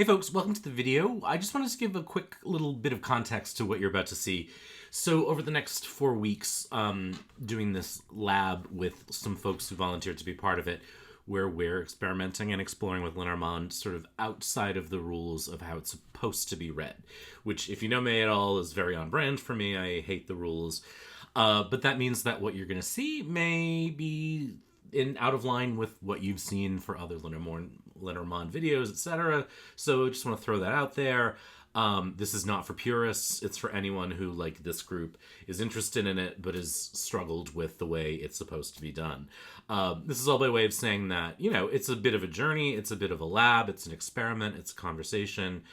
Hey folks, welcome to the video. I just wanted to give a quick little bit of context to what you're about to see. So over the next 4 weeks, doing this lab with some folks who volunteered to be part of it, where we're experimenting and exploring with Lenormand sort of outside of the rules of how it's supposed to be read, which, if you know me at all, is very on brand for me. I hate the rules. But that means that what you're going to see may be out of line with what you've seen for other Lenormand videos, etc. So I just want to throw that out there. This is not for purists. It's for anyone who, like this group, is interested in it but has struggled with the way it's supposed to be done. This is all by way of saying that, it's a bit of a journey. It's a bit of a lab. It's an experiment. It's a conversation.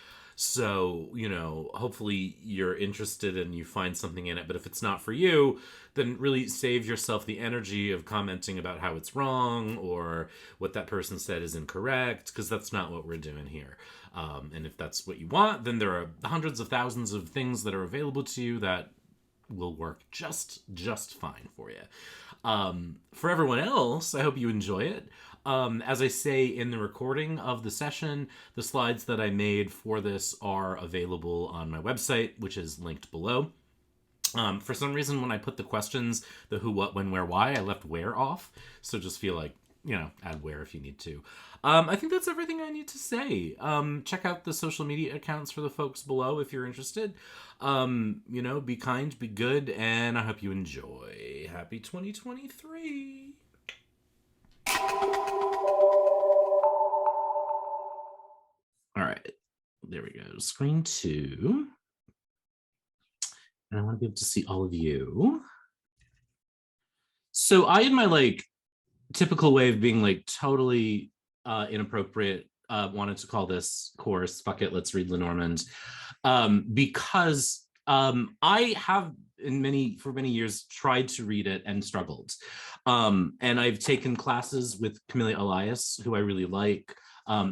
So, hopefully you're interested and you find something in it. But if it's not for you, then really save yourself the energy of commenting about how it's wrong or what that person said is incorrect, because that's not what we're doing here. And if that's what you want, then there are hundreds of thousands of things that are available to you that will work just fine for you. For everyone else, I hope you enjoy it. As I say in the recording of the session, the slides that I made for this are available on my website, which is linked below. For some reason, when I put the questions, the who, what, when, where, why, I left where off. So just feel like, add where if you need to. I think that's everything I need to say. Check out the social media accounts for the folks below if you're interested. Be kind, be good, and I hope you enjoy. Happy 2023. All right, there we go. Screen 2. And I want to be able to see all of you. So I, in my typical way of being totally inappropriate, wanted to call this course "Fuck It, Let's Read Lenormand," because I have for many years tried to read it and struggled. And I've taken classes with Camilla Elias, who I really like.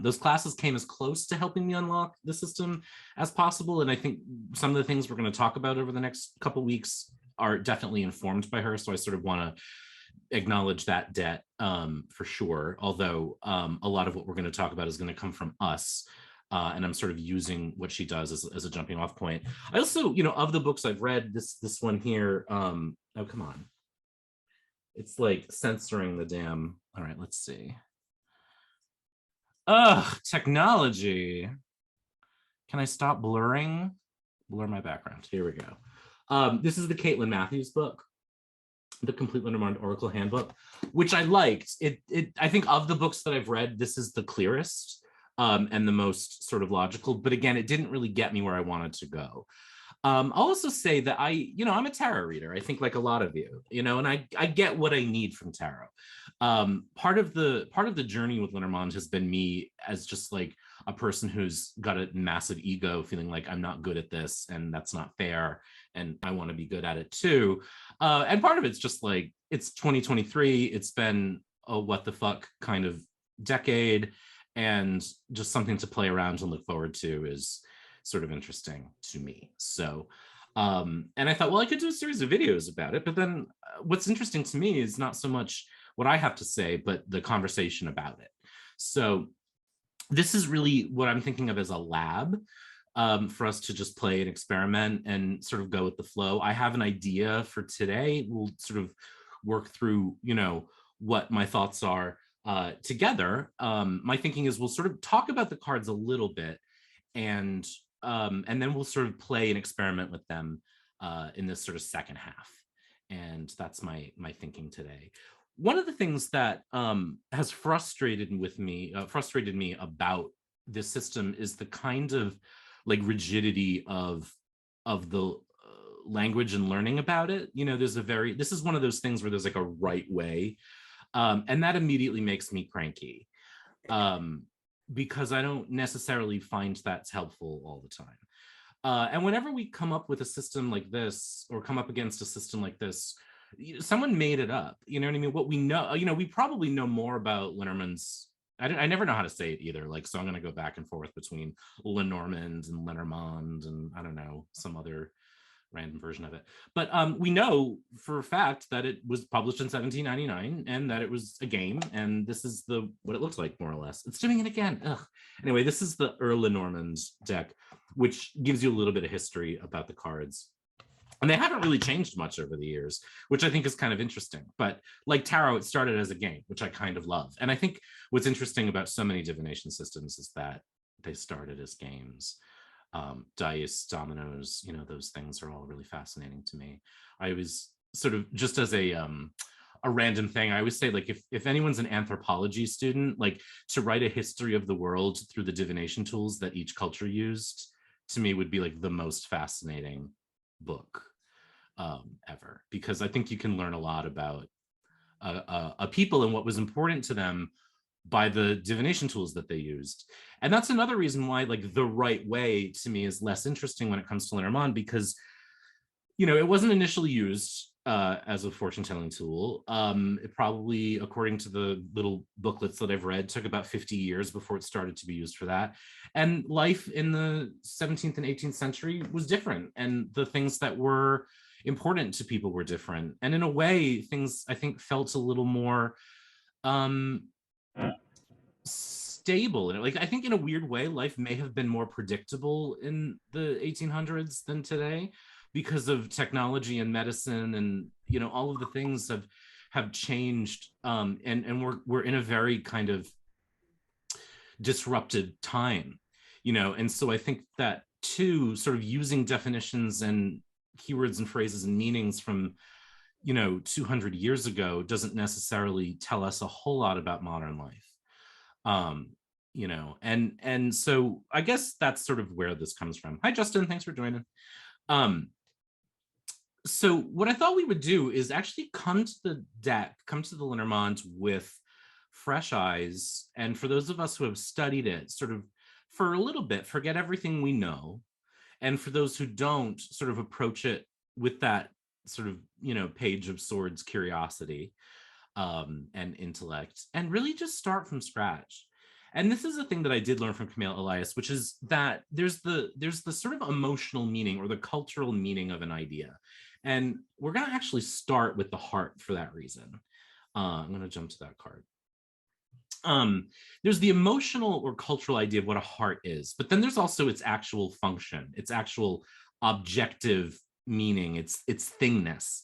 Those classes came as close to helping me unlock the system as possible. And I think some of the things we're going to talk about over the next couple weeks are definitely informed by her. So I sort of want to acknowledge that debt for sure. Although a lot of what we're going to talk about is going to come from us. And I'm sort of using what she does as a jumping off point. I also, of the books I've read, this one here, oh, come on. It's like censoring the damn, all right, let's see. Ugh, technology. Can I stop blurring? Blur my background. Here we go. This is the Caitlin Matthews book, The Complete Lenormand Oracle Handbook, which I liked. I think of the books that I've read, this is the clearest and the most sort of logical. But again, it didn't really get me where I wanted to go. I'll also say that I'm a tarot reader. I think like a lot of you, and I get what I need from tarot. Part of the journey with Lenormand has been me as just like a person who's got a massive ego, feeling like I'm not good at this and that's not fair, and I want to be good at it too. And part of it's just like, it's 2023. It's been a what the fuck kind of decade, and just something to play around and look forward to is sort of interesting to me. So, and I thought, well, I could do a series of videos about it, but then what's interesting to me is not so much what I have to say, but the conversation about it. So this is really what I'm thinking of as a lab for us to just play and experiment and sort of go with the flow. I have an idea for today. We'll sort of work through, what my thoughts are together. My thinking is we'll sort of talk about the cards a little bit, and then we'll sort of play and experiment with them in this sort of second half. And that's my thinking today. One of the things that has frustrated me about this system is the kind of rigidity of the language and learning about it. This is one of those things where there's like a right way, and that immediately makes me cranky. Because I don't necessarily find that's helpful all the time. And whenever we come up with a system like this, or come up against a system like this, someone made it up. You know what I mean? What we know, we probably know more about Lenormand's. I never know how to say it either. So I'm going to go back and forth between Lenormand and Lenormand and I don't know, some other random version of it. But we know for a fact that it was published in 1799 and that it was a game. And this is what it looks like, more or less. It's doing it again. Ugh. Anyway, this is the Lenormand deck, which gives you a little bit of history about the cards. And they haven't really changed much over the years, which I think is kind of interesting. But like tarot, it started as a game, which I kind of love. And I think what's interesting about so many divination systems is that they started as games. Dice, dominoes, those things are all really fascinating to me. I was sort of, just as a random thing, I always say, like, if anyone's an anthropology student, like, to write a history of the world through the divination tools that each culture used, to me would be like the most fascinating book ever, because I think you can learn a lot about a people and what was important to them by the divination tools that they used. And that's another reason why, like, the right way to me is less interesting when it comes to Lenormand, because it wasn't initially used as a fortune-telling tool. It probably, according to the little booklets that I've read, took about 50 years before it started to be used for that. And life in the 17th and 18th century was different, and the things that were important to people were different. And in a way, things, I think, felt a little more stable. And like, I think in a weird way, life may have been more predictable in the 1800s than today, because of technology and medicine, and all of the things have changed, and we're in a very kind of disrupted time, and so I think that too, sort of using definitions and keywords and phrases and meanings from 200 years ago doesn't necessarily tell us a whole lot about modern life. And so I guess that's sort of where this comes from. Hi, Justin, thanks for joining. So what I thought we would do is actually come to the Lenormand with fresh eyes. And for those of us who have studied it sort of for a little bit, forget everything we know. And for those who don't, sort of approach it with that sort of, page of swords curiosity and intellect, and really just start from scratch. And this is a thing that I did learn from Camille Elias, which is that there's the sort of emotional meaning or the cultural meaning of an idea. And we're going to actually start with the heart for that reason. I'm going to jump to that card. There's the emotional or cultural idea of what a heart is, but then there's also its actual function, its actual objective meaning, its thingness.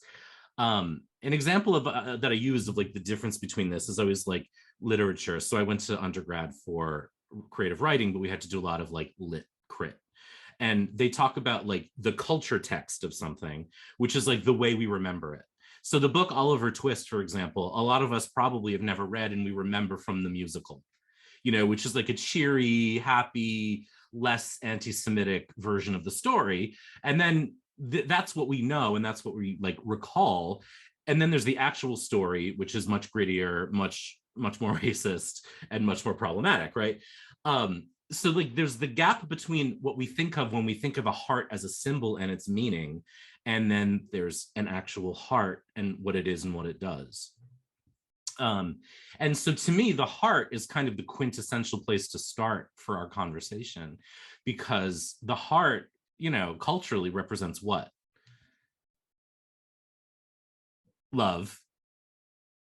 An example of that I use of like the difference between this is always like literature. So I went to undergrad for creative writing, but we had to do a lot of like lit crit. And they talk about like the culture text of something, which is like the way we remember it. So the book Oliver Twist, for example, a lot of us probably have never read and we remember from the musical, which is like a cheery, happy, less anti-Semitic version of the story. And then that's what we know, and that's what we like recall. And then there's the actual story, which is much grittier, much more racist, and much more problematic, right? So like there's the gap between what we think of when we think of a heart as a symbol and its meaning, and then there's an actual heart and what it is and what it does. And so to me, the heart is kind of the quintessential place to start for our conversation, because the heart, culturally represents what? Love.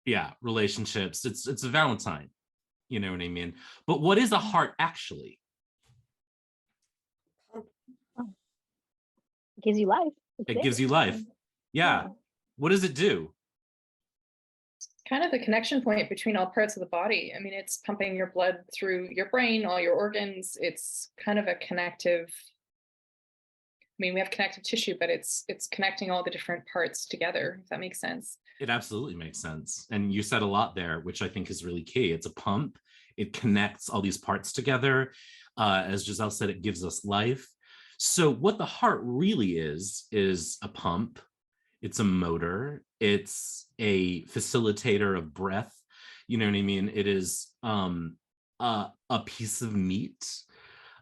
Yeah, relationships. It's a Valentine. You know what I mean? But what is a heart actually? It gives you life. It gives you life. Yeah. What does it do? Kind of the connection point between all parts of the body. I mean, it's pumping your blood through your brain, all your organs. It's kind of a connective. I mean, we have connective tissue, but it's connecting all the different parts together, if that makes sense. It absolutely makes sense. And you said a lot there, which I think is really key. It's a pump. It connects all these parts together. As Giselle said, it gives us life. So what the heart really is a pump. It's a motor. It's a facilitator of breath. You know what I mean? It is a piece of meat.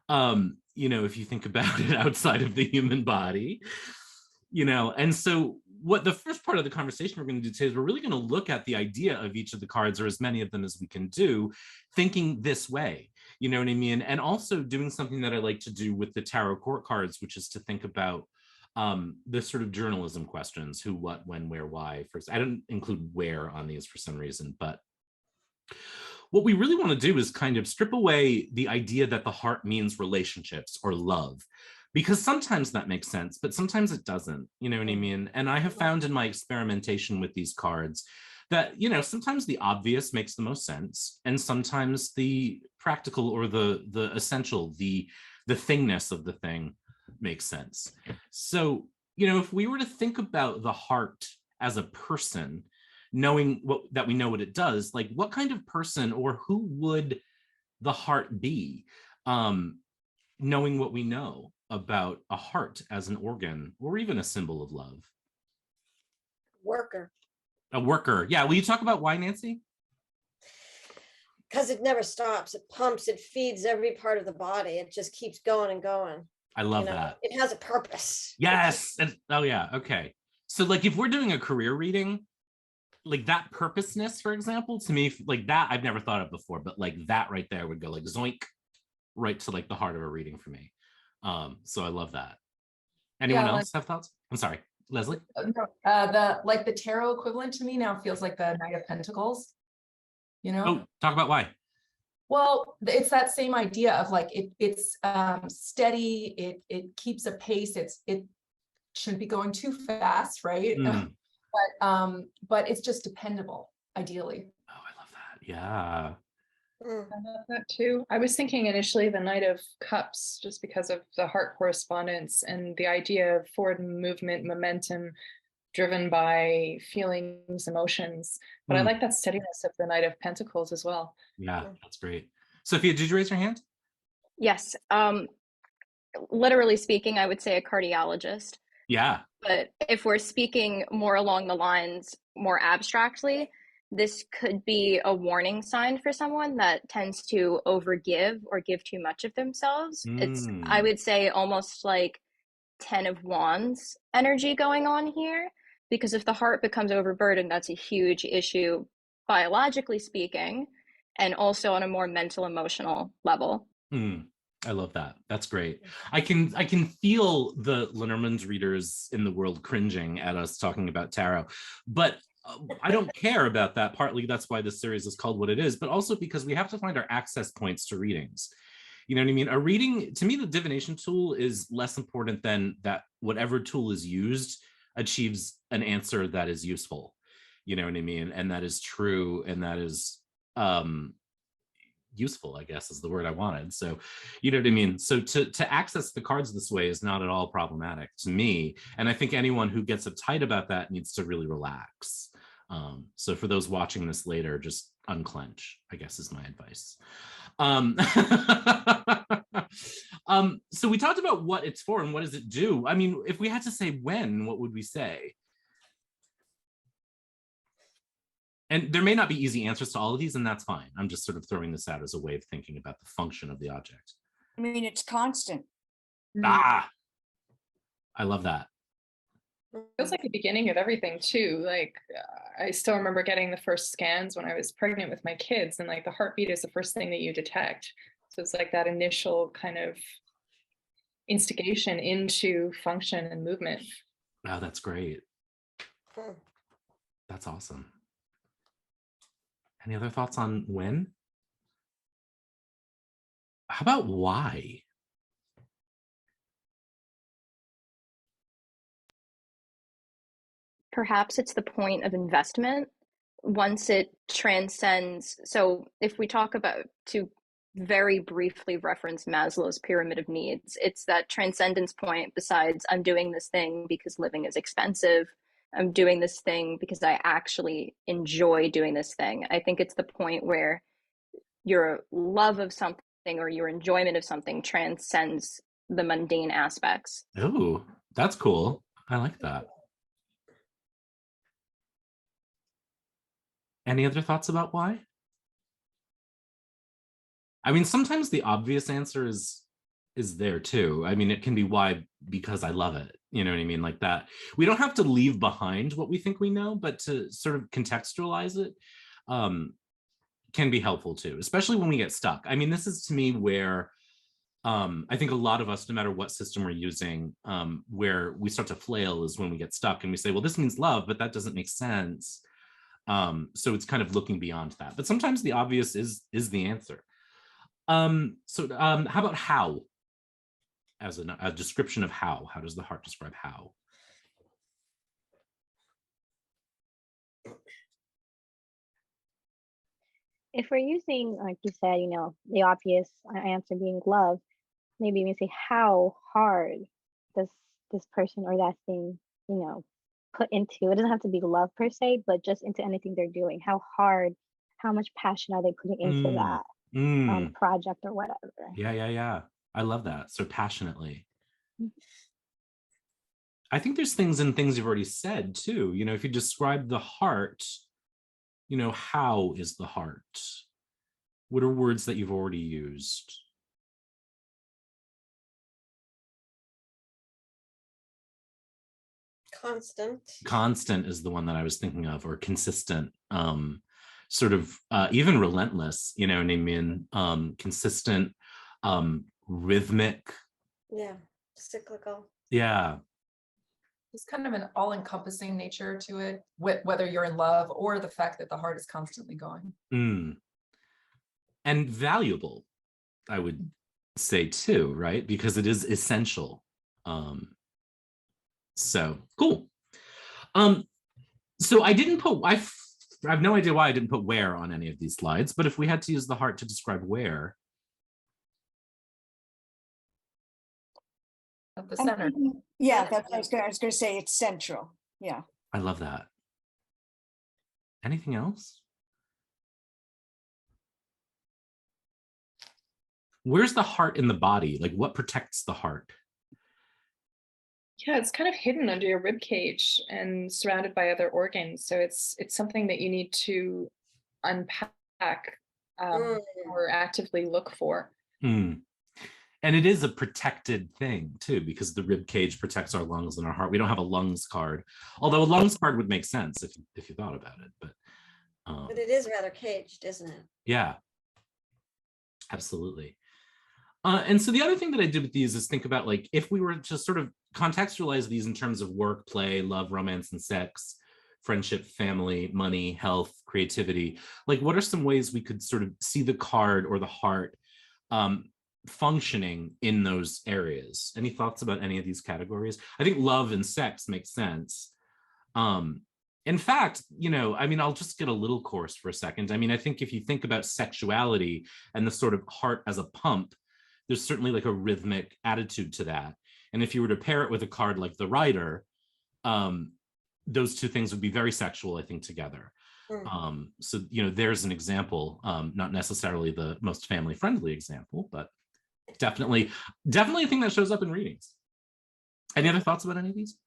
If you think about it outside of the human body, and so what the first part of the conversation we're going to do today is we're really going to look at the idea of each of the cards, or as many of them as we can do, thinking this way, you know what I mean? And also doing something that I like to do with the tarot court cards, which is to think about the sort of journalism questions: who, what, when, where, why. First, I didn't include where on these for some reason, but what we really want to do is kind of strip away the idea that the heart means relationships or love, because sometimes that makes sense, but sometimes it doesn't, you know what I mean? And I have found in my experimentation with these cards that, you know, sometimes the obvious makes the most sense, and sometimes the practical or the essential, the thingness of the thing makes sense. So, you know, if we were to think about the heart as a person, knowing that we know what it does, like what kind of person or who would the heart be, knowing what we know about a heart as an organ or even a symbol of love? Worker. A worker. Yeah. Will you talk about why, Nancy? Because it never stops. It pumps, it feeds every part of the body. It just keeps going and going. I love that. It has a purpose. Yes. Oh yeah. Okay. So like if we're doing a career reading, like that purposeness, for example, to me, like that I've never thought of before, but like that right there would go like zoink right to like the heart of a reading for me. So I love that. Anyone else have thoughts? I'm sorry, Leslie. The tarot equivalent to me now feels like the Knight of Pentacles. You know? Oh, talk about why. Well, it's that same idea of like it's steady. It keeps a pace. It shouldn't be going too fast, right? But it's just dependable, ideally. Oh, I love that. Yeah. I love that too. I was thinking initially the Knight of Cups, just because of the heart correspondence and the idea of forward movement, momentum, driven by feelings, emotions. But I like that steadiness of the Knight of Pentacles as well. Yeah, that's great. Sophia, did you raise your hand? Yes. Literally speaking, I would say a cardiologist. Yeah. But if we're speaking more along the lines, more abstractly, this could be a warning sign for someone that tends to overgive or give too much of themselves. It's, I would say, almost like 10 of Wands energy going on here, because if the heart becomes overburdened, that's a huge issue, biologically speaking, and also on a more mental, emotional level. I love that. That's great. I can feel the Lenormand readers in the world cringing at us talking about tarot, but I don't care about that. Partly that's why this series is called what it is, but also because we have to find our access points to readings. You know what I mean? A reading, to me, the divination tool is less important than that whatever tool is used achieves an answer that is useful. You know what I mean? And that is true, and that is useful, I guess is the word I wanted. So, you know what I mean? So to access the cards this way is not at all problematic to me. And I think anyone who gets uptight about that needs to really relax. So for those watching this later, just unclench, I guess is my advice. So we talked about what it's for and what does it do. I mean, if we had to say when, what would we say? And there may not be easy answers to all of these, and that's fine. I'm just sort of throwing this out as a way of thinking about the function of the object. I mean, it's constant. Ah, I love that. It feels like the beginning of everything too. Like I still remember getting the first scans when I was pregnant with my kids, and like the heartbeat is the first thing that you detect. So it's like that initial kind of instigation into function and movement. Wow, that's great. That's awesome. Any other thoughts on when? How about why? Perhaps it's the point of investment once it transcends. So if we talk about, to very briefly reference Maslow's pyramid of needs, it's that transcendence point. Besides, I'm doing this thing because living is expensive, I'm doing this thing because I actually enjoy doing this thing. I think it's the point where your love of something or your enjoyment of something transcends the mundane aspects. Oh, that's cool. I like that. Any other thoughts about why? I mean, sometimes the obvious answer is there too. I mean, it can be why because I love it. You know what I mean? Like that. We don't have to leave behind what we think we know, but to sort of contextualize it can be helpful too, especially when we get stuck. I mean, this is to me where I think a lot of us, no matter what system we're using, where we start to flail is when we get stuck and we say, well, this means love, but that doesn't make sense. So it's kind of looking beyond that. But sometimes the obvious is the answer. How about how? As a description of how does the heart describe how? If we're using, like you said, the obvious answer being love, maybe we say, how hard does this person or that thing, put into, it doesn't have to be love per se, but just into anything they're doing. How hard, how much passion are they putting into that project or whatever? Yeah. I love that. So passionately. I think there's things you've already said too. If you describe the heart, how is the heart? What are words that you've already used? Constant is the one that I was thinking of, or consistent, sort of even relentless, consistent, rhythmic. Yeah, cyclical. Yeah. There's kind of an all-encompassing nature to it, whether you're in love or the fact that the heart is constantly going. And valuable, I would say too, right? Because it is essential. So cool. So I didn't put, I have no idea why I didn't put where on any of these slides, but if we had to use the heart to describe where. At the center. Yeah, that's what I was going to say. It's central. Yeah. I love that. Anything else? Where's the heart in the body? Like, what protects the heart? Yeah, it's kind of hidden under your rib cage and surrounded by other organs. So it's something that you need to unpack or actively look for. And it is a protected thing too, because the rib cage protects our lungs and our heart. We don't have a lungs card, although a lungs card would make sense if you thought about it. But it is rather caged, isn't it? Yeah, absolutely. And so the other thing that I did with these is think about, like, if we were to sort of contextualize these in terms of work, play, love, romance, and sex, friendship, family, money, health, creativity, like, what are some ways we could sort of see the card or the heart functioning in those areas? Any thoughts about any of these categories? I think love and sex makes sense. In fact, I'll just get a little coarse for a second. I think if you think about sexuality and the sort of heart as a pump, there's certainly like a rhythmic attitude to that. And if you were to pair it with a card like the Rider, those two things would be very sexual, I think, together. So, there's an example, not necessarily the most family-friendly example, but definitely a thing that shows up in readings. Any other thoughts about any of these?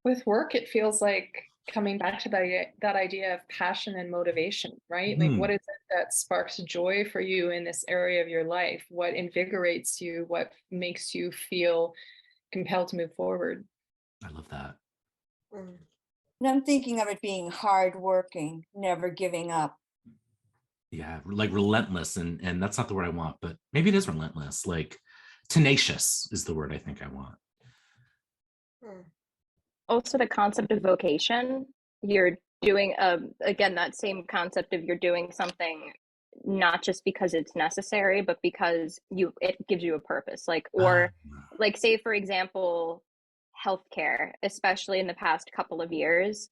With work, it feels like coming back to that idea of passion and motivation, right? Like, what is it that sparks joy for you in this area of your life? What invigorates you? What makes you feel compelled to move forward? I love that. And I'm thinking of it being hardworking, never giving up. Yeah, like relentless, and that's not the word I want, but maybe it is relentless. Like tenacious is the word I think I want. Also, the concept of vocation. You're doing again, that same concept of you're doing something not just because it's necessary, but because it gives you a purpose. Like, or like, say for example, healthcare, especially in the past couple of years.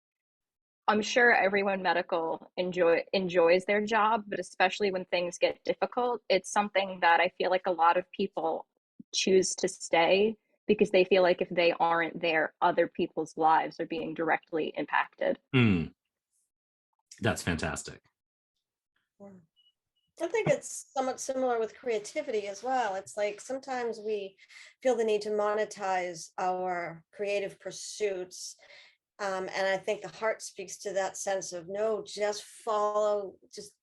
I'm sure everyone medical enjoys their job, but especially when things get difficult, it's something that I feel like a lot of people choose to stay because they feel like if they aren't there, other people's lives are being directly impacted. That's fantastic. I think it's somewhat similar with creativity as well. It's like sometimes we feel the need to monetize our creative pursuits. And I think the heart speaks to that sense of, no, just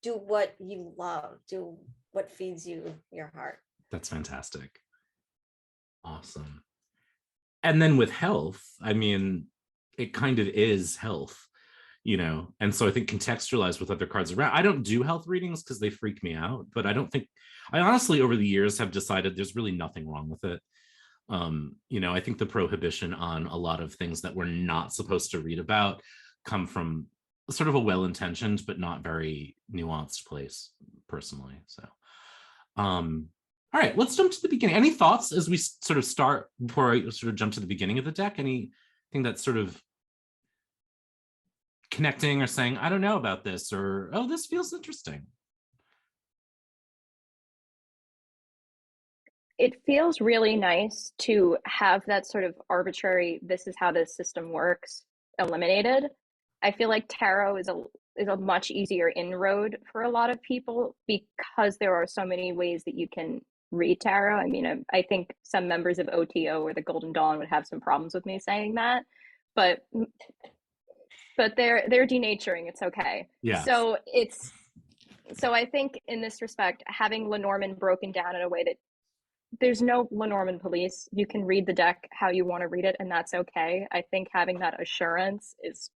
do what you love, do what feeds you, your heart. That's fantastic. Awesome. And then with health, it kind of is health. you know, and so I think contextualized with other cards around. I don't do health readings because they freak me out, but I honestly over the years have decided there's really nothing wrong with it. You know, I think the prohibition on a lot of things that we're not supposed to read about come from sort of a well-intentioned but not very nuanced place, personally. So all right, let's jump to the beginning. Any thoughts as we sort of start, before I sort of jump to the beginning of the deck? Anything that's sort of connecting or saying, I don't know about this, or, oh, this feels interesting? It feels really nice to have that sort of arbitrary, this is how this system works, eliminated. I feel like tarot is a much easier inroad for a lot of people because there are so many ways that you can read tarot. I mean, I think some members of OTO or the Golden Dawn would have some problems with me saying that, but they're denaturing. It's okay. Yeah. So I think in this respect, having Lenormand broken down in a way that there's no Lenormand police. You can read the deck how you want to read it, and that's okay. I think having that assurance is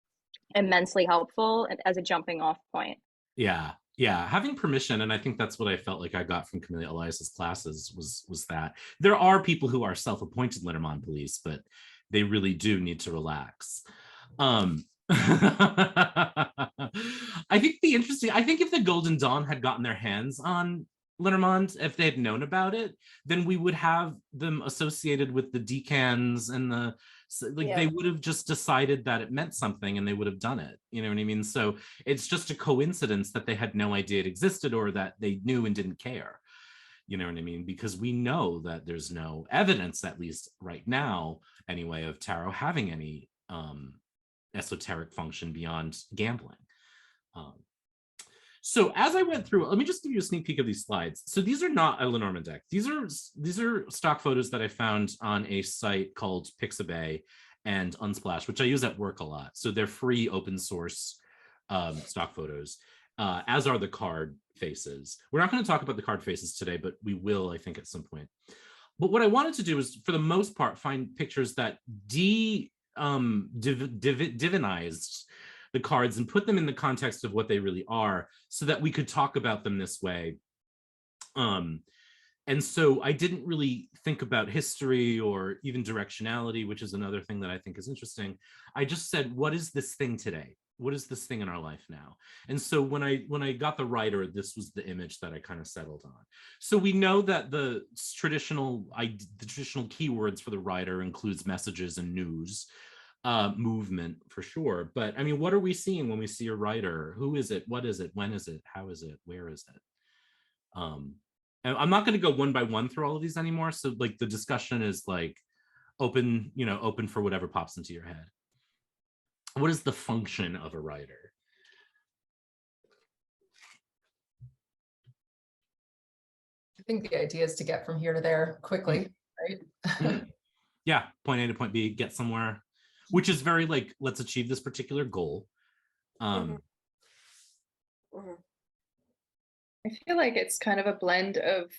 immensely helpful as a jumping off point. Yeah, having permission, and I think that's what I felt like I got from Camellia Elias's classes was that there are people who are self-appointed Lenormand police, but they really do need to relax. I think if the Golden Dawn had gotten their hands on Lenormand, if they had known about it, then we would have them associated with the decans and they would have just decided that it meant something and they would have done it. You know what I mean? So it's just a coincidence that they had no idea it existed or that they knew and didn't care. You know what I mean? Because we know that there's no evidence, at least right now anyway, of tarot having any esoteric function beyond gambling. So as I went through, let me just give you a sneak peek of these slides. So these are not a Lenormand deck. These are stock photos that I found on a site called Pixabay and Unsplash, which I use at work a lot. So they're free open source stock photos, as are the card faces. We're not going to talk about the card faces today, but we will, I think, at some point. But what I wanted to do is, for the most part, find pictures that divinized the cards and put them in the context of what they really are so that we could talk about them this way. And so I didn't really think about history or even directionality, which is another thing that I think is interesting. I just said, what is this thing today? What is this thing in our life now? And so when I got the writer, this was the image that I kind of settled on. So we know that the traditional keywords for the writer includes messages and news. Movement for sure, but I mean, what are we seeing when we see a writer? Who is it? What is it? When is it? How is it? Where is it? And I'm not going to go one by one through all of these anymore, so like the discussion is like open for whatever pops into your head. What is the function of a writer? I think the idea is to get from here to there quickly, right? Yeah, point A to point B, get somewhere, which is very like, let's achieve this particular goal. I feel like it's kind of a blend of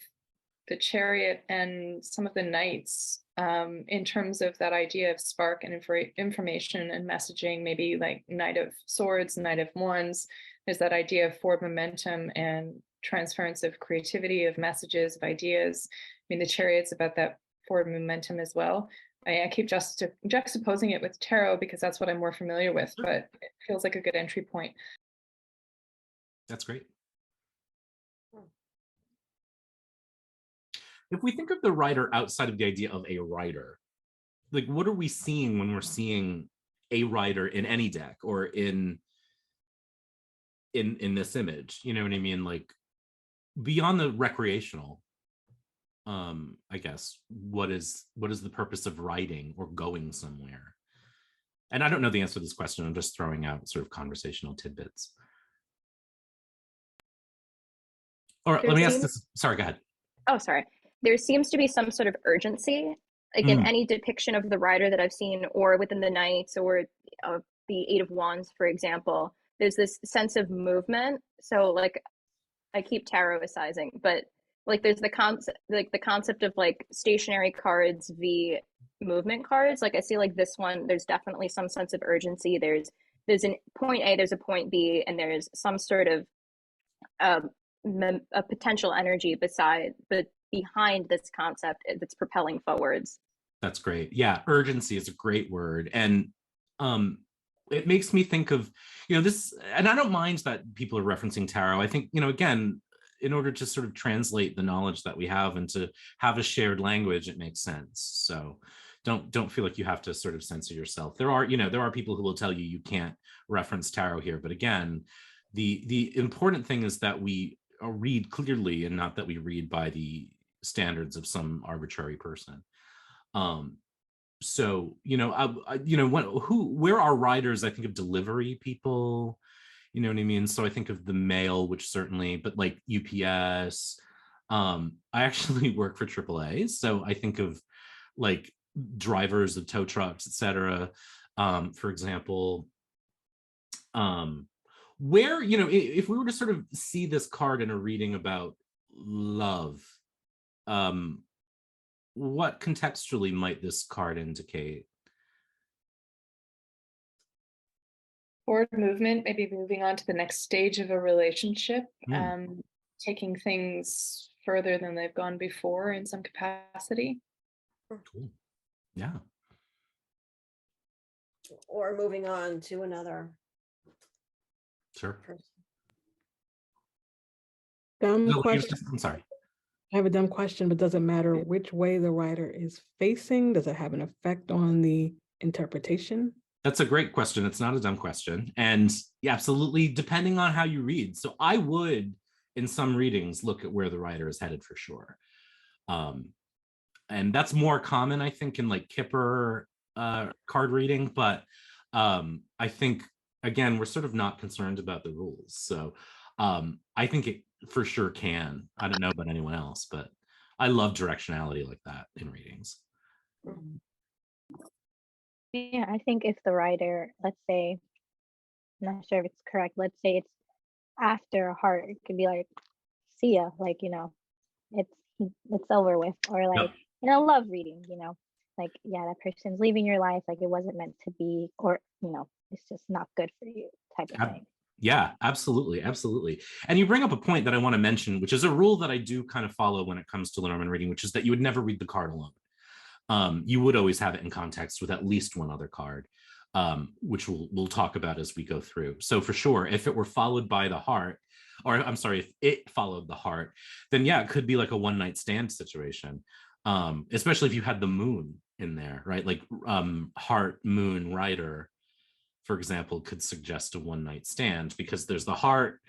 the Chariot and some of the Knights, in terms of that idea of spark and information and messaging, maybe like Knight of Swords, Knight of Wands. There's that idea of forward momentum and transference of creativity, of messages, of ideas. I mean, the Chariot's about that forward momentum as well. I keep juxtaposing it with tarot because that's what I'm more familiar with, but it feels like a good entry point. That's great. If we think of the writer outside of the idea of a writer, like what are we seeing when we're seeing a writer in any deck or in this image? You know what I mean? Like beyond the recreational, I guess, what is the purpose of writing or going somewhere? And I don't know the answer to this question. I'm just throwing out sort of conversational tidbits. Or let me ask this. Sorry, go ahead. Oh, sorry. There seems to be some sort of urgency, like in any depiction of the writer that I've seen, or within the Knights, or the Eight of Wands, for example. There's this sense of movement. So, like, I keep taroticizing, but like there's the concept of like stationary cards v movement cards. Like I see like this one, there's definitely some sense of urgency. There's there's a point A, there's a point B, and there's some sort of a potential energy but behind this concept that's propelling forwards. That's great. Yeah, urgency is a great word. And it makes me think of, this, and I don't mind that people are referencing tarot. I think, again, in order to sort of translate the knowledge that we have and to have a shared language, it makes sense. So don't feel like you have to sort of censor yourself. There are people who will tell you can't reference tarot here. But again, the important thing is that we read clearly and not that we read by the standards of some arbitrary person. So where are writers? I think of delivery people, you know what I mean? So I think of the mail, which certainly, but like UPS. I actually work for AAA, so I think of like drivers of tow trucks, etc. For example, where, if we were to sort of see this card in a reading about love, what contextually might this card indicate? Forward movement, maybe moving on to the next stage of a relationship, taking things further than they've gone before in some capacity. Cool. Yeah. Or moving on to another Sure. person. Dumb question. I'm sorry. I have a dumb question, but does it matter which way the writer is facing? Does it have an effect on the interpretation? That's a great question. It's not a dumb question. And yeah, absolutely, depending on how you read. So I would, in some readings, look at where the writer is headed for sure. And that's more common, I think, in like Kipper card reading. But I think, again, we're sort of not concerned about the rules. So I think it for sure can. I don't know about anyone else, but I love directionality like that in readings. Yeah, I think if the writer, let's say, I'm not sure if it's correct, let's say it's after a heart, it could be like, see ya, like, it's over with. Or like, love reading, like, yeah, that person's leaving your life, like it wasn't meant to be, or, it's just not good for you type of thing. Yeah, absolutely. Absolutely. And you bring up a point that I want to mention, which is a rule that I do kind of follow when it comes to Lenormand reading, which is that you would never read the card alone. You would always have it in context with at least one other card, which we'll talk about as we go through. So for sure, if it were followed by the heart, or I'm sorry, if it followed the heart, then yeah, it could be like a one night stand situation, especially if you had the moon in there, right? Like heart, moon, rider, for example, could suggest a one night stand because there's the heart,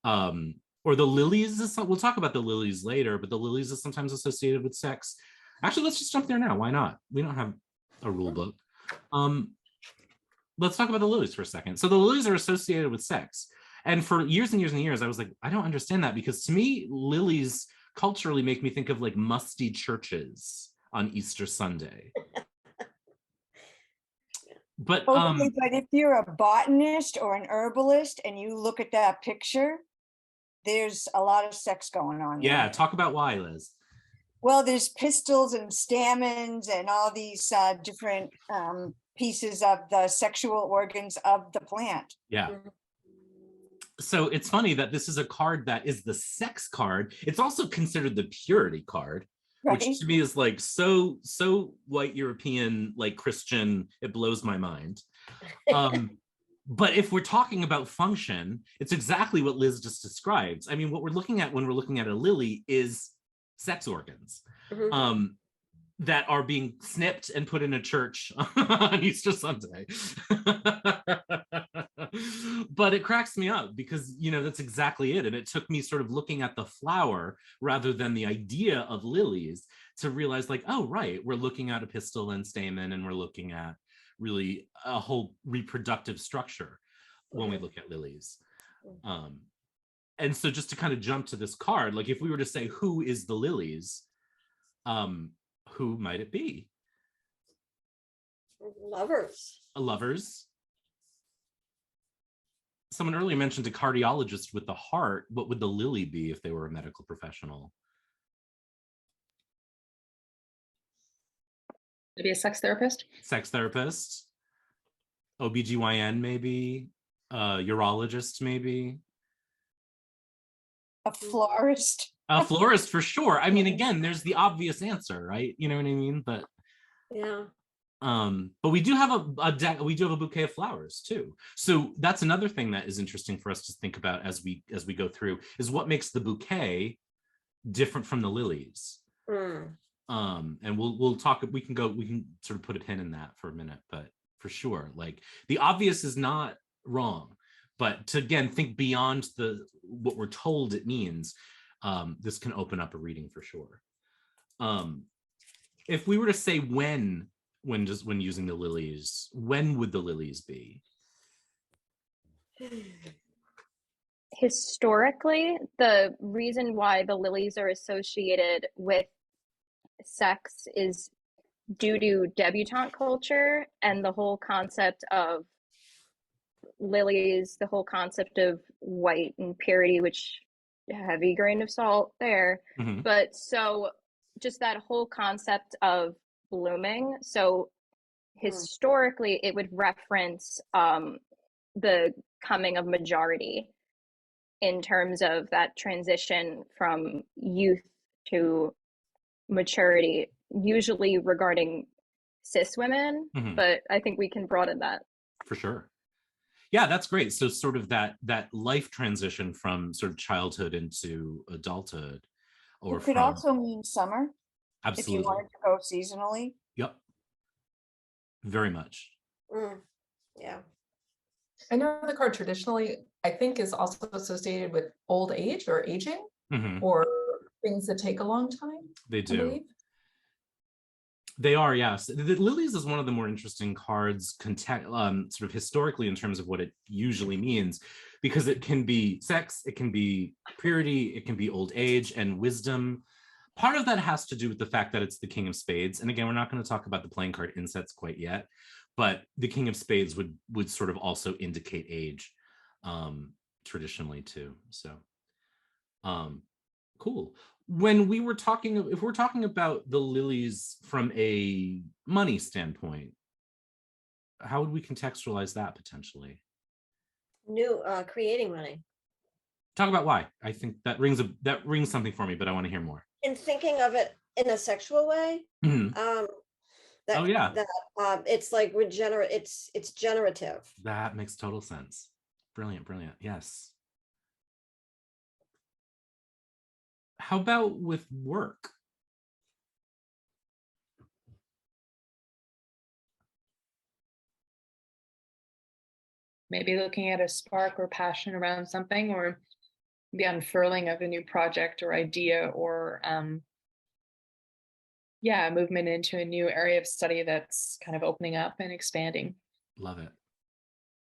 or the lilies. We'll talk about the lilies later, but the lilies is sometimes associated with sex. Actually, let's just jump there now. Why not? We don't have a rule book. Let's talk about the lilies for a second. So the lilies are associated with sex. And for years and years and years, I was like, I don't understand that, because to me, lilies culturally make me think of like musty churches on Easter Sunday. But okay, but if you're a botanist or an herbalist and you look at that picture, there's a lot of sex going on. Yeah, there. talk about why, Liz. Well, there's pistils and stamens and all these different pieces of the sexual organs of the plant. Yeah. So it's funny that this is a card that is the sex card. It's also considered the purity card, right, which to me is like so white European, like Christian. It blows my mind. But if we're talking about function, it's exactly what Liz just described. I mean, what we're looking at when we're looking at a lily is sex organs. That are being snipped and put in a church on Easter Sunday. But it cracks me up because, that's exactly it. And it took me sort of looking at the flower rather than the idea of lilies to realize like, oh, right, we're looking at a pistil and stamen, and we're looking at really a whole reproductive structure when we look at lilies. And so just to kind of jump to this card, like if we were to say, who is the lilies? Who might it be? Lovers. Lovers. Someone earlier mentioned a cardiologist with the heart. What would the lily be if they were a medical professional? Maybe a sex therapist? Sex therapist. OBGYN maybe, urologist maybe. A florist. A florist for sure. I mean, again, there's the obvious answer, right? You know what I mean? But Yeah. but we do have we do have a bouquet of flowers too. So that's another thing that is interesting for us to think about as we go through, is what makes the bouquet different from the lilies. And we'll talk, we can sort of put a pin in that for a minute, but for sure, like, the obvious is not wrong, but to again think beyond what we're told it means, this can open up a reading for sure. If we were to say when using the lilies, when would the lilies be? Historically, the reason why the lilies are associated with sex is due to debutante culture and the whole concept of lilies, the whole concept of white and purity, which heavy grain of salt there. Mm-hmm. But so just that whole concept of blooming. So historically, it would reference the coming of majority in terms of that transition from youth to maturity, usually regarding cis women, but I think we can broaden that. For sure. Yeah, that's great. So sort of that life transition from sort of childhood into adulthood. Or it could also mean summer. Absolutely. If you wanted to go seasonally. Yep. Very much. Yeah. I know the card traditionally, I think, is also associated with old age or aging, or things that take a long time. They do. They are, yes. The lilies is one of the more interesting cards, sort of historically, in terms of what it usually means, because it can be sex, it can be purity, it can be old age and wisdom. Part of that has to do with the fact that it's the King of Spades. And again, we're not going to talk about the playing card insets quite yet, but the King of Spades would sort of also indicate age, traditionally too. So, cool. When we were talking, if we're talking about the lilies from a money standpoint, how would we contextualize that potentially? Creating money. Talk about why. I think that rings something for me, but I want to hear more. In thinking of it in a sexual way, it's like regenerate. It's generative. That makes total sense. Brilliant. Yes. How about with work? Maybe looking at a spark or passion around something, or the unfurling of a new project or idea, or movement into a new area of study that's kind of opening up and expanding. Love it.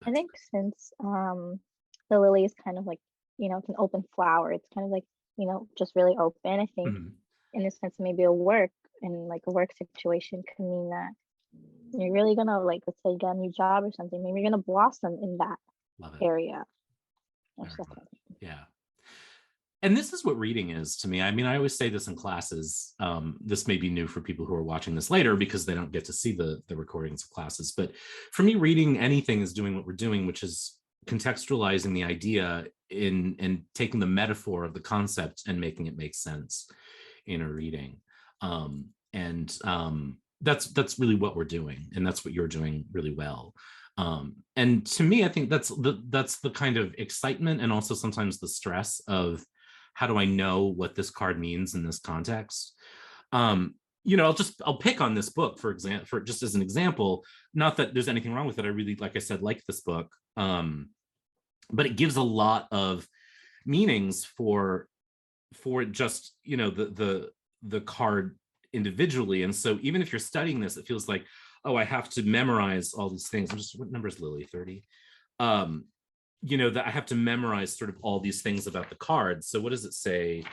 I think since the lily is kind of like, it's an open flower, it's kind of like, just really open. I think in a sense, maybe a work situation could mean that you're really gonna, like, let's say you got a new job or something, maybe you're gonna blossom in that area. Yeah. And this is what reading is to me. I mean, I always say this in classes. This may be new for people who are watching this later because they don't get to see the recordings of classes. But for me, reading anything is doing what we're doing, which is contextualizing the idea and taking the metaphor of the concept and making it make sense in a reading. That's really what we're doing, and that's what you're doing really well. And to me, I think that's the kind of excitement and also sometimes the stress of how do I know what this card means in this context. I'll pick on this book for just as an example. Not that there's anything wrong with it. I really, like I said, like this book. But it gives a lot of meanings for just the card individually. And so even if you're studying this, it feels like, oh, I have to memorize all these things. What number is Lily? 30. That I have to memorize sort of all these things about the cards. So what does it say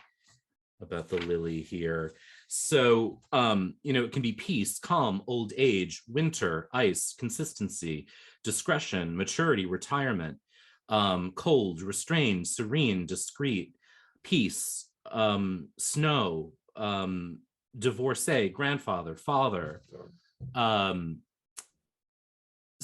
about the lily here? So it can be peace, calm, old age, winter, ice, consistency, discretion, maturity, retirement, cold, restrained, serene, discreet, peace, snow, divorcee, grandfather, father,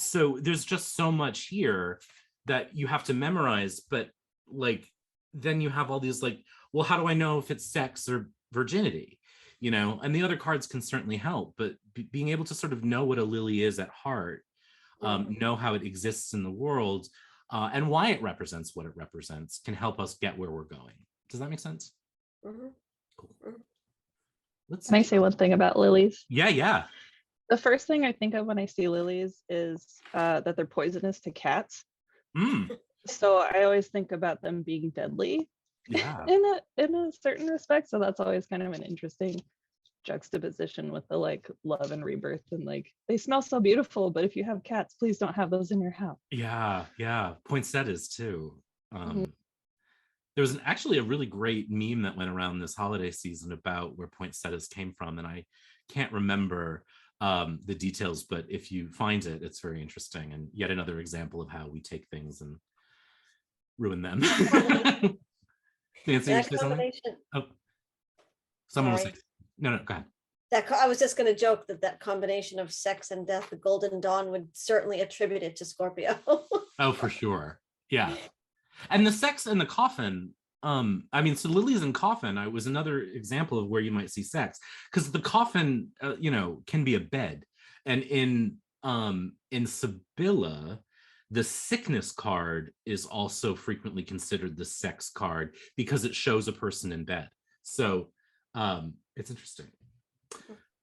so there's just so much here that you have to memorize, but like then you have all these like, well, how do I know if it's sex or virginity? You know, and the other cards can certainly help, but being able to sort of know what a lily is at heart, know how it exists in the world, and why it represents what it represents can help us get where we're going. Does that make sense? Cool. Can I say one thing about lilies? Yeah. The first thing I think of when I see lilies is that they're poisonous to cats. So I always think about them being deadly. Yeah. in a certain respect. So that's always kind of an interesting juxtaposition with the like love and rebirth, and like they smell so beautiful, but if you have cats, please don't have those in your house. Yeah. Poinsettias too. There was actually a really great meme that went around this holiday season about where poinsettias came from, and I can't remember the details, but if you find it, it's very interesting, and yet another example of how we take things and ruin them. Nancy, you say something? Oh, someone was saying, no, go ahead. I was just going to joke that combination of sex and death, the Golden Dawn, would certainly attribute it to Scorpio. Oh, for sure. Yeah. And the sex in the coffin, I mean, so lilies and coffin, I was another example of where you might see sex, because the coffin, you know, can be a bed. And in Sibylla, the sickness card is also frequently considered the sex card because it shows a person in bed. So it's interesting.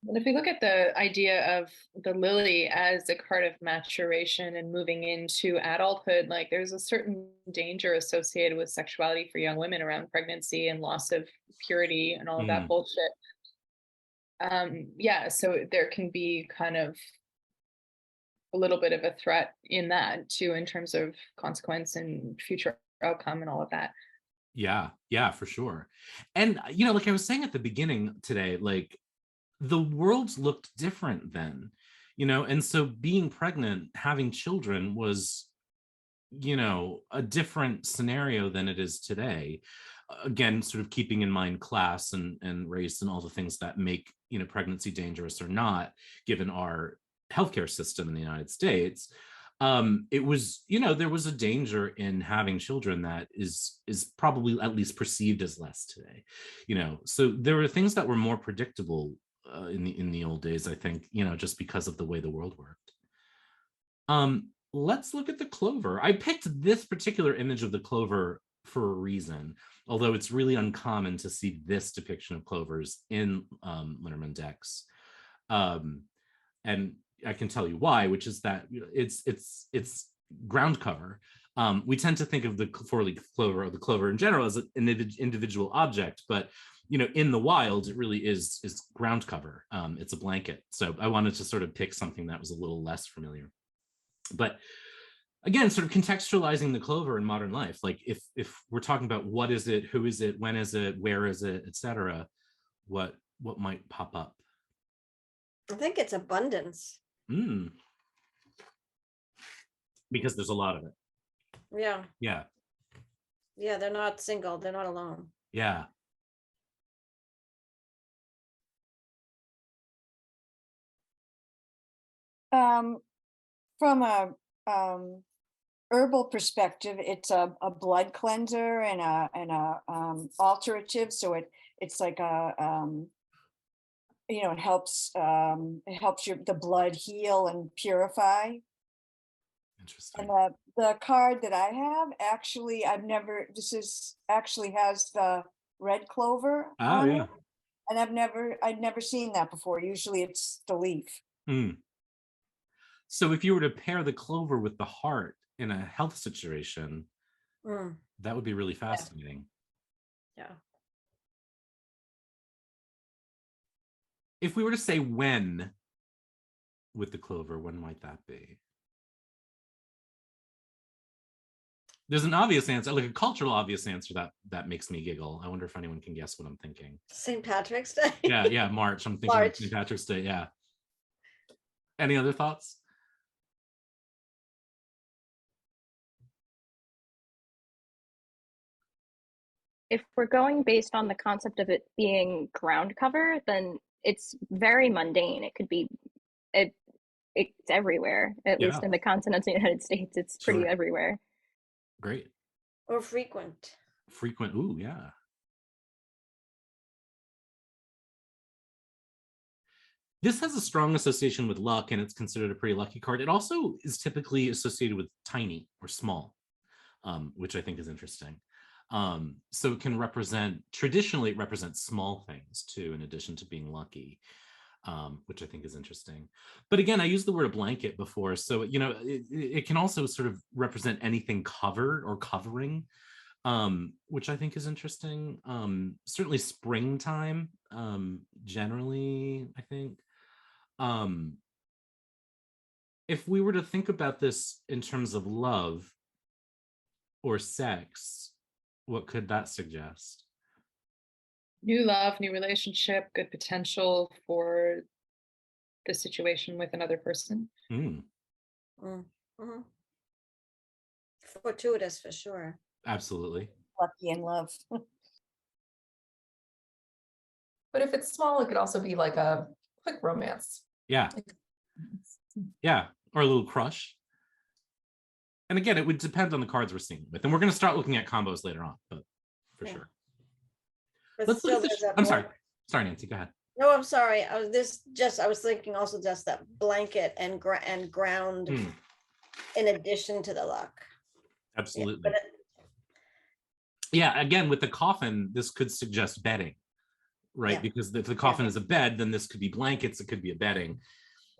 And if we look at the idea of the lily as a card of maturation and moving into adulthood, like there's a certain danger associated with sexuality for young women around pregnancy and loss of purity and all of that bullshit. So there can be kind of a little bit of a threat in that too, in terms of consequence and future outcome and all of that. Yeah, for sure. And, you know, like I was saying at the beginning today, like the world looked different then, you know, and so being pregnant, having children was, you know, a different scenario than it is today. Again, sort of keeping in mind class and race and all the things that make, you know, pregnancy dangerous or not, given our healthcare system in the United States. It was, you know, there was a danger in having children that is probably at least perceived as less today, you know. So there were things that were more predictable in the old days, I think, you know, just because of the way the world worked. Let's look at the clover. I picked this particular image of the clover for a reason, although it's really uncommon to see this depiction of clovers in Lenormand decks. And I can tell you why, which is that it's ground cover. We tend to think of the four-leaf clover or the clover in general as an individual object, but you know, in the wild, it really is ground cover. It's a blanket. So I wanted to sort of pick something that was a little less familiar. But again, sort of contextualizing the clover in modern life, like if we're talking about what is it, who is it, when is it, where is it, etc., what might pop up? I think it's abundance. Because there's a lot of it. Yeah, they're not single, they're not alone. Yeah. From a herbal perspective, it's a blood cleanser and a alterative. So it's like a you know, it helps the blood heal and purify. Interesting. And the card that I have, actually, actually has the red clover on it, and I'd never seen that before. Usually it's the leaf. So if you were to pair the clover with the heart in a health situation, that would be really fascinating. Yeah. If we were to say when with the clover, when might that be? There's an obvious answer, like a cultural obvious answer that makes me giggle. I wonder if anyone can guess what I'm thinking. St. Patrick's Day. Yeah, March. I'm thinking March. St. Patrick's Day. Yeah. Any other thoughts? If we're going based on the concept of it being ground cover, then it's very mundane. It it's everywhere, at least Yeah. in the continental United States. It's pretty Sure. everywhere. Great. Or frequent. Frequent. Ooh, yeah. This has a strong association with luck, and it's considered a pretty lucky card. It also is typically associated with tiny or small, which I think is interesting. So it can traditionally it represents small things too, in addition to being lucky, which I think is interesting. But again, I used the word blanket before. So, it can also sort of represent anything covered or covering, which I think is interesting. Certainly springtime, generally, I think. If we were to think about this in terms of love or sex, what could that suggest? New love, new relationship, good potential for the situation with another person. Mm, Mhm. Fortuitous for sure. absolutely. Lucky in love. But if it's small, it could also be like a quick romance. Yeah. Yeah. Or a little crush. And again, it would depend on the cards we're seeing with. And we're going to start looking at combos later on, but for Yeah. sure. But Let's look still at the. there's that I'm sorry. blank- Sorry, Nancy. Go ahead. No, I'm sorry. I was thinking also just that blanket and ground Mm, in addition to the luck. Yeah, absolutely. but Yeah. Again, with the coffin, this could suggest bedding, right? Yeah. Because if the coffin is a bed, then this could be blankets. It could be a bedding.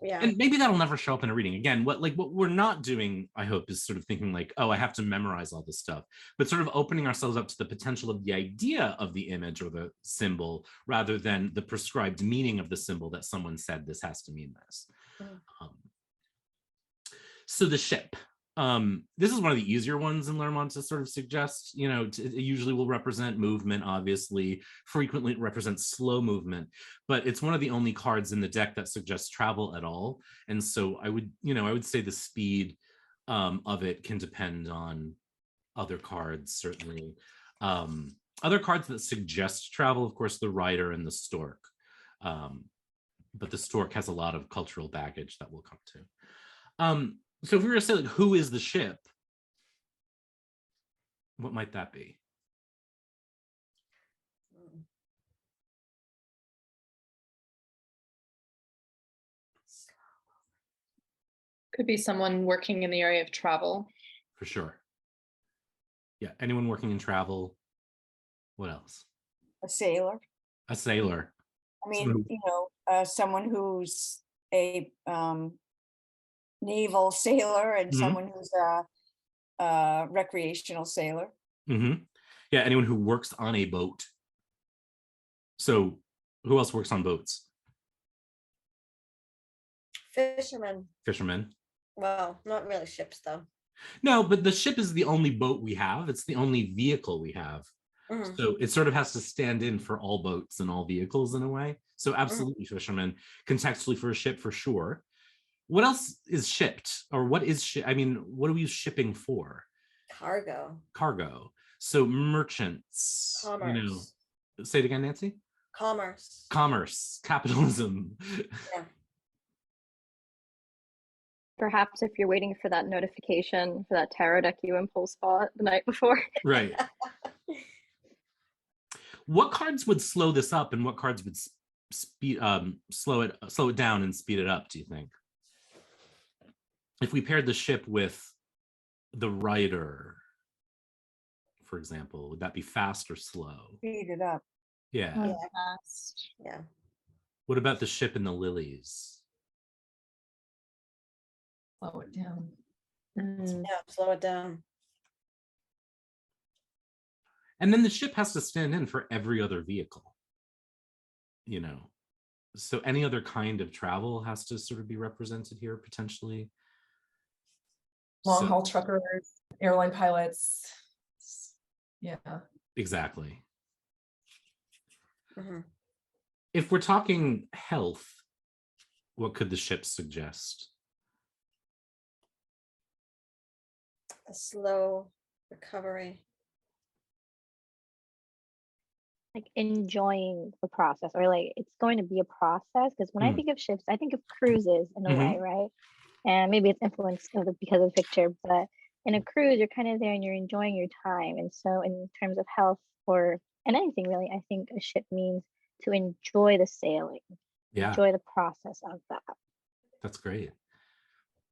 yeah, And maybe that'll never show up in a reading again. What we're not doing, I hope, is sort of thinking like, oh, I have to memorize all this stuff, but sort of opening ourselves up to the potential of the idea of the image or the symbol rather than the prescribed meaning of the symbol that someone said this has to mean this. Mhm. So the ship. This is one of the easier ones in Lenormand to sort of suggest. It usually will represent movement, obviously. Frequently it represents slow movement, but it's one of the only cards in the deck that suggests travel at all. And so I would say the speed of it can depend on other cards, certainly. Other cards that suggest travel, of course, the rider and the stork. But the stork has a lot of cultural baggage that we'll come to. So if we were to say, like, who is the ship? What might that be? Could be someone working in the area of travel. For sure. Yeah, anyone working in travel. What else? A sailor. A sailor. I mean, someone who's a naval sailor and Mhm. someone who's a recreational sailor. Mm-hmm. Yeah, anyone who works on a boat. So who else works on boats? fishermen. Fishermen. Well, not really ships though. No, but the ship is the only boat we have. It's the only vehicle we have. Mhm. So it sort of has to stand in for all boats and all vehicles in a way. So absolutely fishermen. Contextually for a ship, for sure. What else is shipped? Or what is what are we shipping for? Cargo. Cargo. So merchants. Commerce. Say it again, Nancy. Commerce. Commerce, capitalism. Yeah. Perhaps if you're waiting for that notification for that tarot deck you impulse bought the night before. Right. What cards would slow this up, and what cards would slow it down and speed it up, do you think? If we paired the ship with the rider, for example, would that be fast or slow? Speed it up. Yeah. Yeah. Fast. Yeah. What about the ship and the lilies? Slow it down. Yeah. Slow it down. And then the ship has to stand in for every other vehicle. So any other kind of travel has to sort of be represented here potentially. Long haul truckers, airline pilots. Yeah. Exactly. Mhm. If we're talking health, what could the ship suggest? A slow recovery. like enjoying the process, or like it's going to be a process. Because when I think of ships, I think of cruises in a way, right? And maybe it's influenced because of the picture, but in a cruise, you're kind of there and you're enjoying your time. And so in terms of health and anything really, I think a ship means to enjoy the sailing, enjoy the process of that. That's great.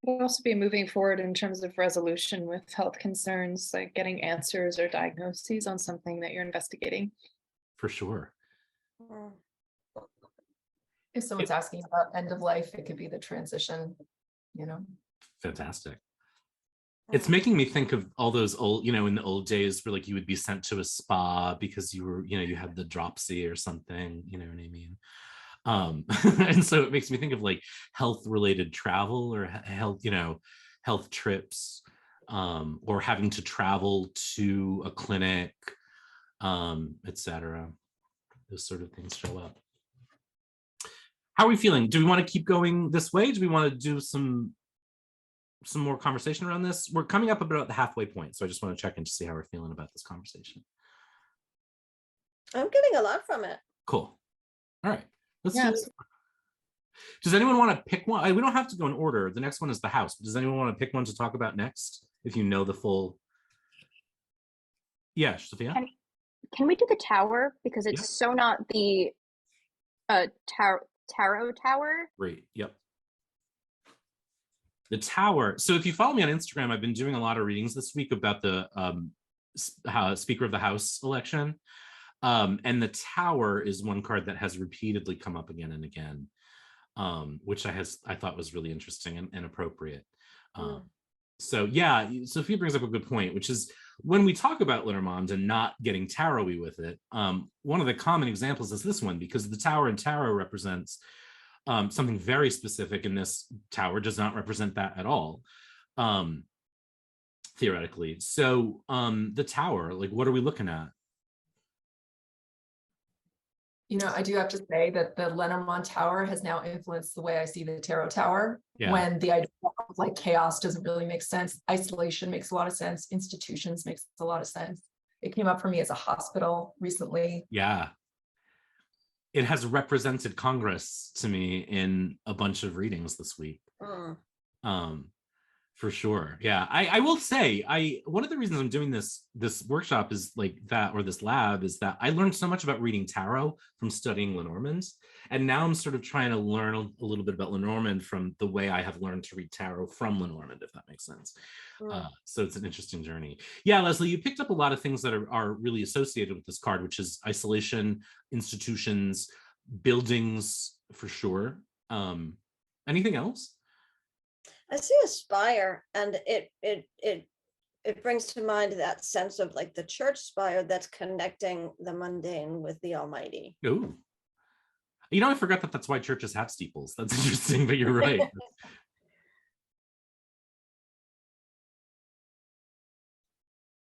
We'll also be moving forward in terms of resolution with health concerns, like getting answers or diagnoses on something that you're investigating. For sure. If someone's asking about end of life, it could be the transition, you know. Fantastic. It's making me think of all those old, you know, in the old days where like you would be sent to a spa because you were, you know, you had the dropsy or something, you know what I mean? And so it makes me think of like health related travel or health, you know, health trips, or having to travel to a clinic, etc. Those sort of things show up. How are we feeling? Do we want to keep going this way? Do we want to do some more conversation around this? We're coming up about the halfway point, so I just want to check in to see how we're feeling about this conversation. I'm getting a lot from it. Cool. All right. Let's do this. Does anyone want to pick one? We don't have to go in order. The next one is the house. But does anyone want to pick one to talk about next? If you know the full. Yeah, Sophia? Can we do the tower? Because it's so not the tarot tower. Great. Yep. The tower. So if you follow me on Instagram, I've been doing a lot of readings this week about the Speaker of the House election. And the tower is one card that has repeatedly come up again and again, which I thought was really interesting and appropriate. So yeah, Sophia brings up a good point, which is when we talk about Lenormand and not getting tarot-y with it, one of the common examples is this one, because the tower in tarot represents something very specific, and this tower does not represent that at all, theoretically. So the tower, like, what are we looking at? You know, I do have to say that the Lenormand Tower has now influenced the way I see the Tarot Tower. When the idea of like chaos doesn't really make sense, isolation makes a lot of sense, institutions makes a lot of sense. It came up for me as a hospital recently. Yeah. It has represented Congress to me in a bunch of readings this week. For sure. Yeah. I will say, one of the reasons I'm doing this workshop is like that, or this lab, is that I learned so much about reading tarot from studying Lenormand. And now I'm sort of trying to learn a little bit about Lenormand from the way I have learned to read tarot from Lenormand, if that makes sense. So it's an interesting journey. Yeah, Leslie, you picked up a lot of things that are really associated with this card, which is isolation, institutions, buildings, for sure. Anything else? I see a spire, and it brings to mind that sense of like the church spire that's connecting the mundane with the almighty. Oh, you know, I forgot that that's why churches have steeples. That's interesting, but you're right.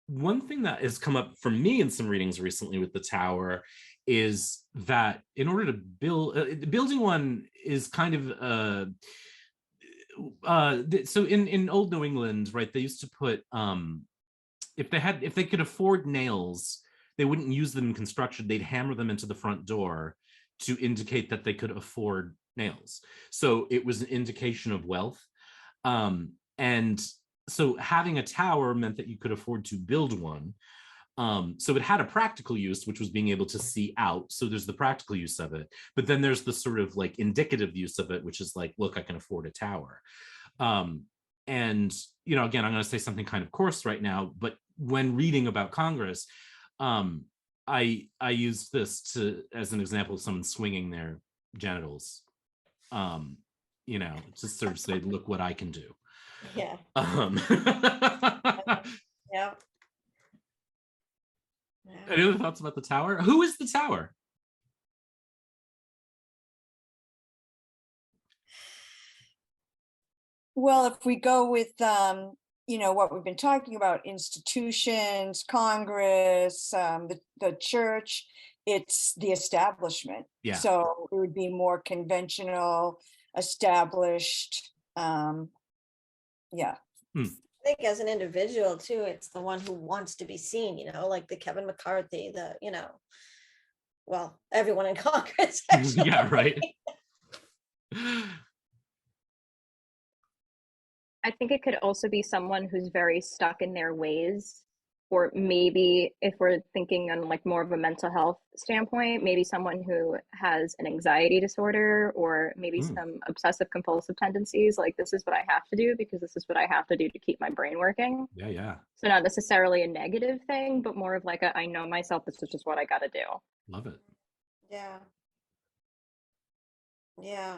One thing that has come up for me in some readings recently with the tower is that in order to build, building one is kind of so in old New England, right, they used to put if they could afford nails, they wouldn't use them in construction. They'd hammer them into the front door to indicate that they could afford nails. So it was an indication of wealth. And so having a tower meant that you could afford to build one. So it had a practical use, which was being able to see out. So there's the practical use of it, but then there's the sort of like indicative use of it, which is like, look, I can afford a tower. And, you know, again, I'm going to say something kind of coarse right now, but when reading about Congress, I used this as an example of someone swinging their genitals, you know, to sort of say, look what I can do. Yeah. Yeah. Any other thoughts about the tower? Who is the tower? Well, if we go with, you know, what we've been talking about, institutions, Congress, the church, it's the establishment. Yeah. So it would be more conventional, established. Yeah. I think as an individual too, it's the one who wants to be seen, you know, like the Kevin McCarthy, the, you know, well, everyone in Congress, actually. Yeah, right. I think it could also be someone who's very stuck in their ways, or maybe if we're thinking on like more of a mental health standpoint, maybe someone who has an anxiety disorder, or maybe some obsessive compulsive tendencies, like this is what I have to do because this is what I have to do to keep my brain working. Yeah, yeah. So not necessarily a negative thing, but more of like a, I know myself, this is just what I got to do. Love it. Yeah. Yeah.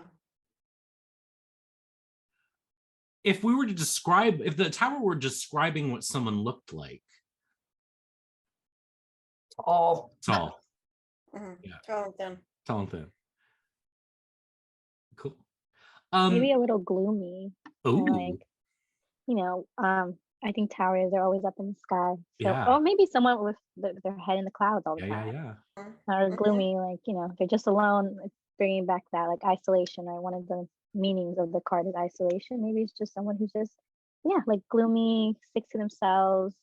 If we were to describe, if the tower were describing what someone looked like, All tall, Mhm. Yeah. Tall and thin. tall and thin. Cool. Maybe a little gloomy. Oh, Like, you know, I think towers are always up in the sky. So, Yeah. or maybe someone with their head in the clouds all the yeah, time. yeah. Or Mhm. gloomy, like, you know, they're just alone. It's bringing back that like isolation, or one of the meanings of the card is isolation. Maybe it's just someone who's just, yeah, like gloomy, sticks to themselves.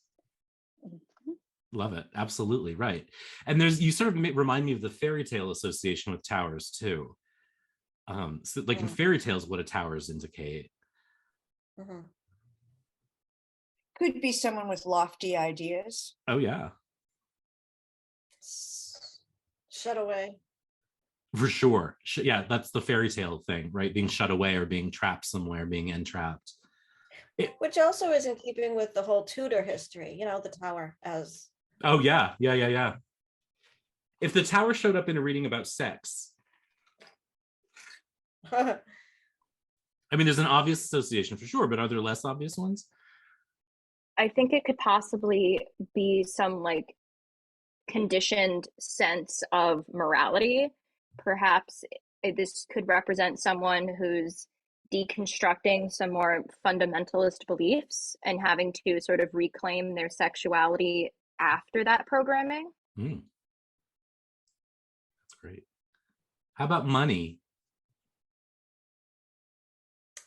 Love it. Absolutely right. And there's, you sort of remind me of the fairy tale association with towers too. So like in fairy tales, what do towers indicate? Mhm. Could be someone with lofty ideas. Oh yeah, Shut away. for sure. Yeah, that's the fairy tale thing, right? Being shut away or being trapped somewhere, being entrapped. Which also is in keeping with the whole Tudor history, you know, the tower as. Oh yeah, yeah, yeah, yeah. If the tower showed up in a reading about sex, I mean, there's an obvious association for sure, but are there less obvious ones? I think it could possibly be some like conditioned sense of morality. Perhaps this could represent someone who's deconstructing some more fundamentalist beliefs and having to sort of reclaim their sexuality after that programming. That's great. How about money?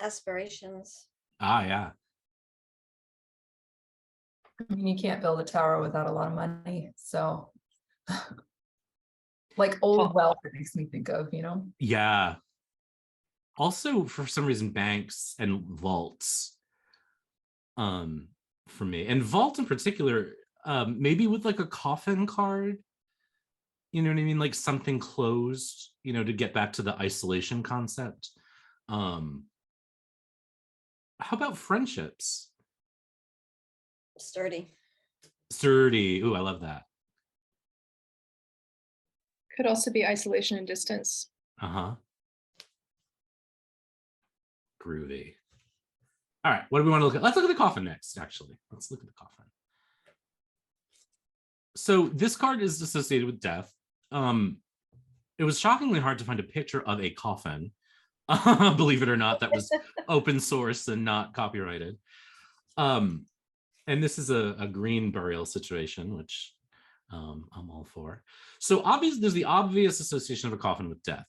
Aspirations. Ah, yeah. I mean, you can't build a tower without a lot of money. So like old wealth, it makes me think of, you know? Yeah. Also, for some reason, banks and vaults, for me, and vault in particular, maybe with like a coffin card, you know what I mean? Like something closed, you know, to get back to the isolation concept. How about friendships? Sturdy. Sturdy. Ooh, I love that. Could also be isolation and distance. Uh-huh. Groovy. All right, what do we want to look at? Let's look at the coffin next, actually. Let's look at the coffin. So this card is associated with death. It was shockingly hard to find a picture of a coffin, believe it or not, that was open source and not copyrighted. And this is a green burial situation, which I'm all for. So obviously, there's the obvious association of a coffin with death,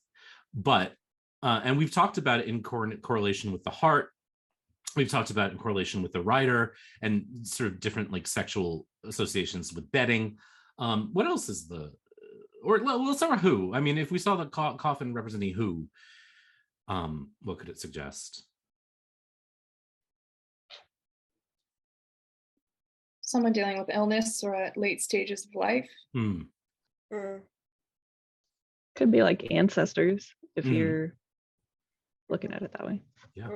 but and we've talked about it in correlation with the heart. We've talked about it in correlation with the rider and sort of different like sexual associations with bedding. What else is the, or let's start with who. I mean, if we saw the coffin representing who, what could it suggest? Someone dealing with illness or at late stages of life. Could be like ancestors if you're looking at it that way. Yeah.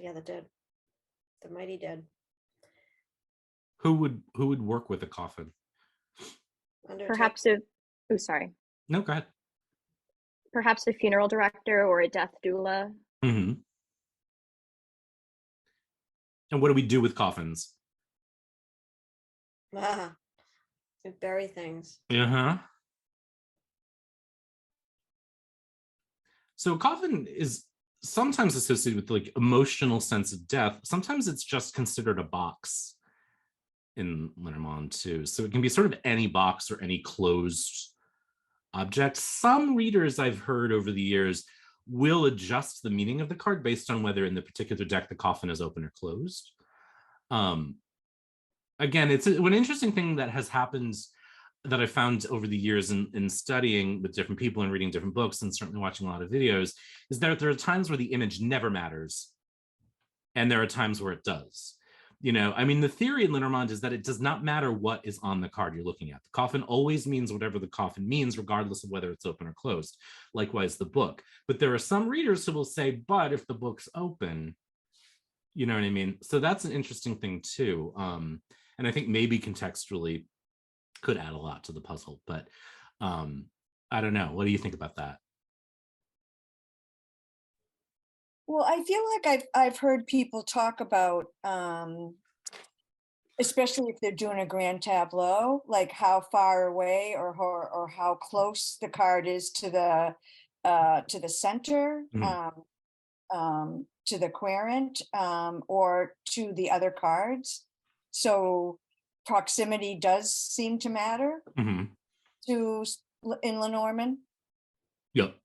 Yeah, the dead. The mighty dead. Who would work with a coffin? Perhaps a, oh, sorry. No, go ahead. Perhaps a funeral director or a death doula. Mm-hmm. And what do we do with coffins? We bury things. Uh-huh. So a coffin is sometimes associated with like emotional sense of death. Sometimes it's just considered a box in Lenormand too. So it can be sort of any box or any closed object. Some readers I've heard over the years will adjust the meaning of the card based on whether in the particular deck the coffin is open or closed. Again, it's an interesting thing that has happened. that I found over the years in studying with different people and reading different books and certainly watching a lot of videos is that there are times where the image never matters. And there are times where it does. You know, I mean, the theory in Lenormand is that it does not matter what is on the card you're looking at. The coffin always means whatever the coffin means, regardless of whether it's open or closed. Likewise, the book. But there are some readers who will say, but if the book's open, you know what I mean? So that's an interesting thing too. And I think maybe contextually could add a lot to the puzzle, but I don't know. What do you think about that? Well, I feel like I've heard people talk about, especially if they're doing a grand tableau, like how far away or how close the card is to the center, to the querent, or to the other cards. So proximity does seem to matter to in Lenormand. Yep.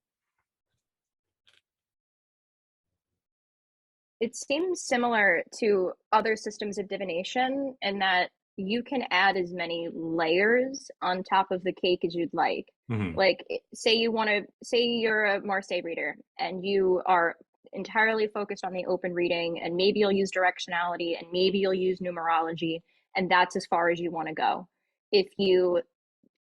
It seems similar to other systems of divination in that you can add as many layers on top of the cake as you'd like. Like, say you're a Marseille reader and you are entirely focused on the open reading, and maybe you'll use directionality and maybe you'll use numerology, and that's as far as you want to go. If you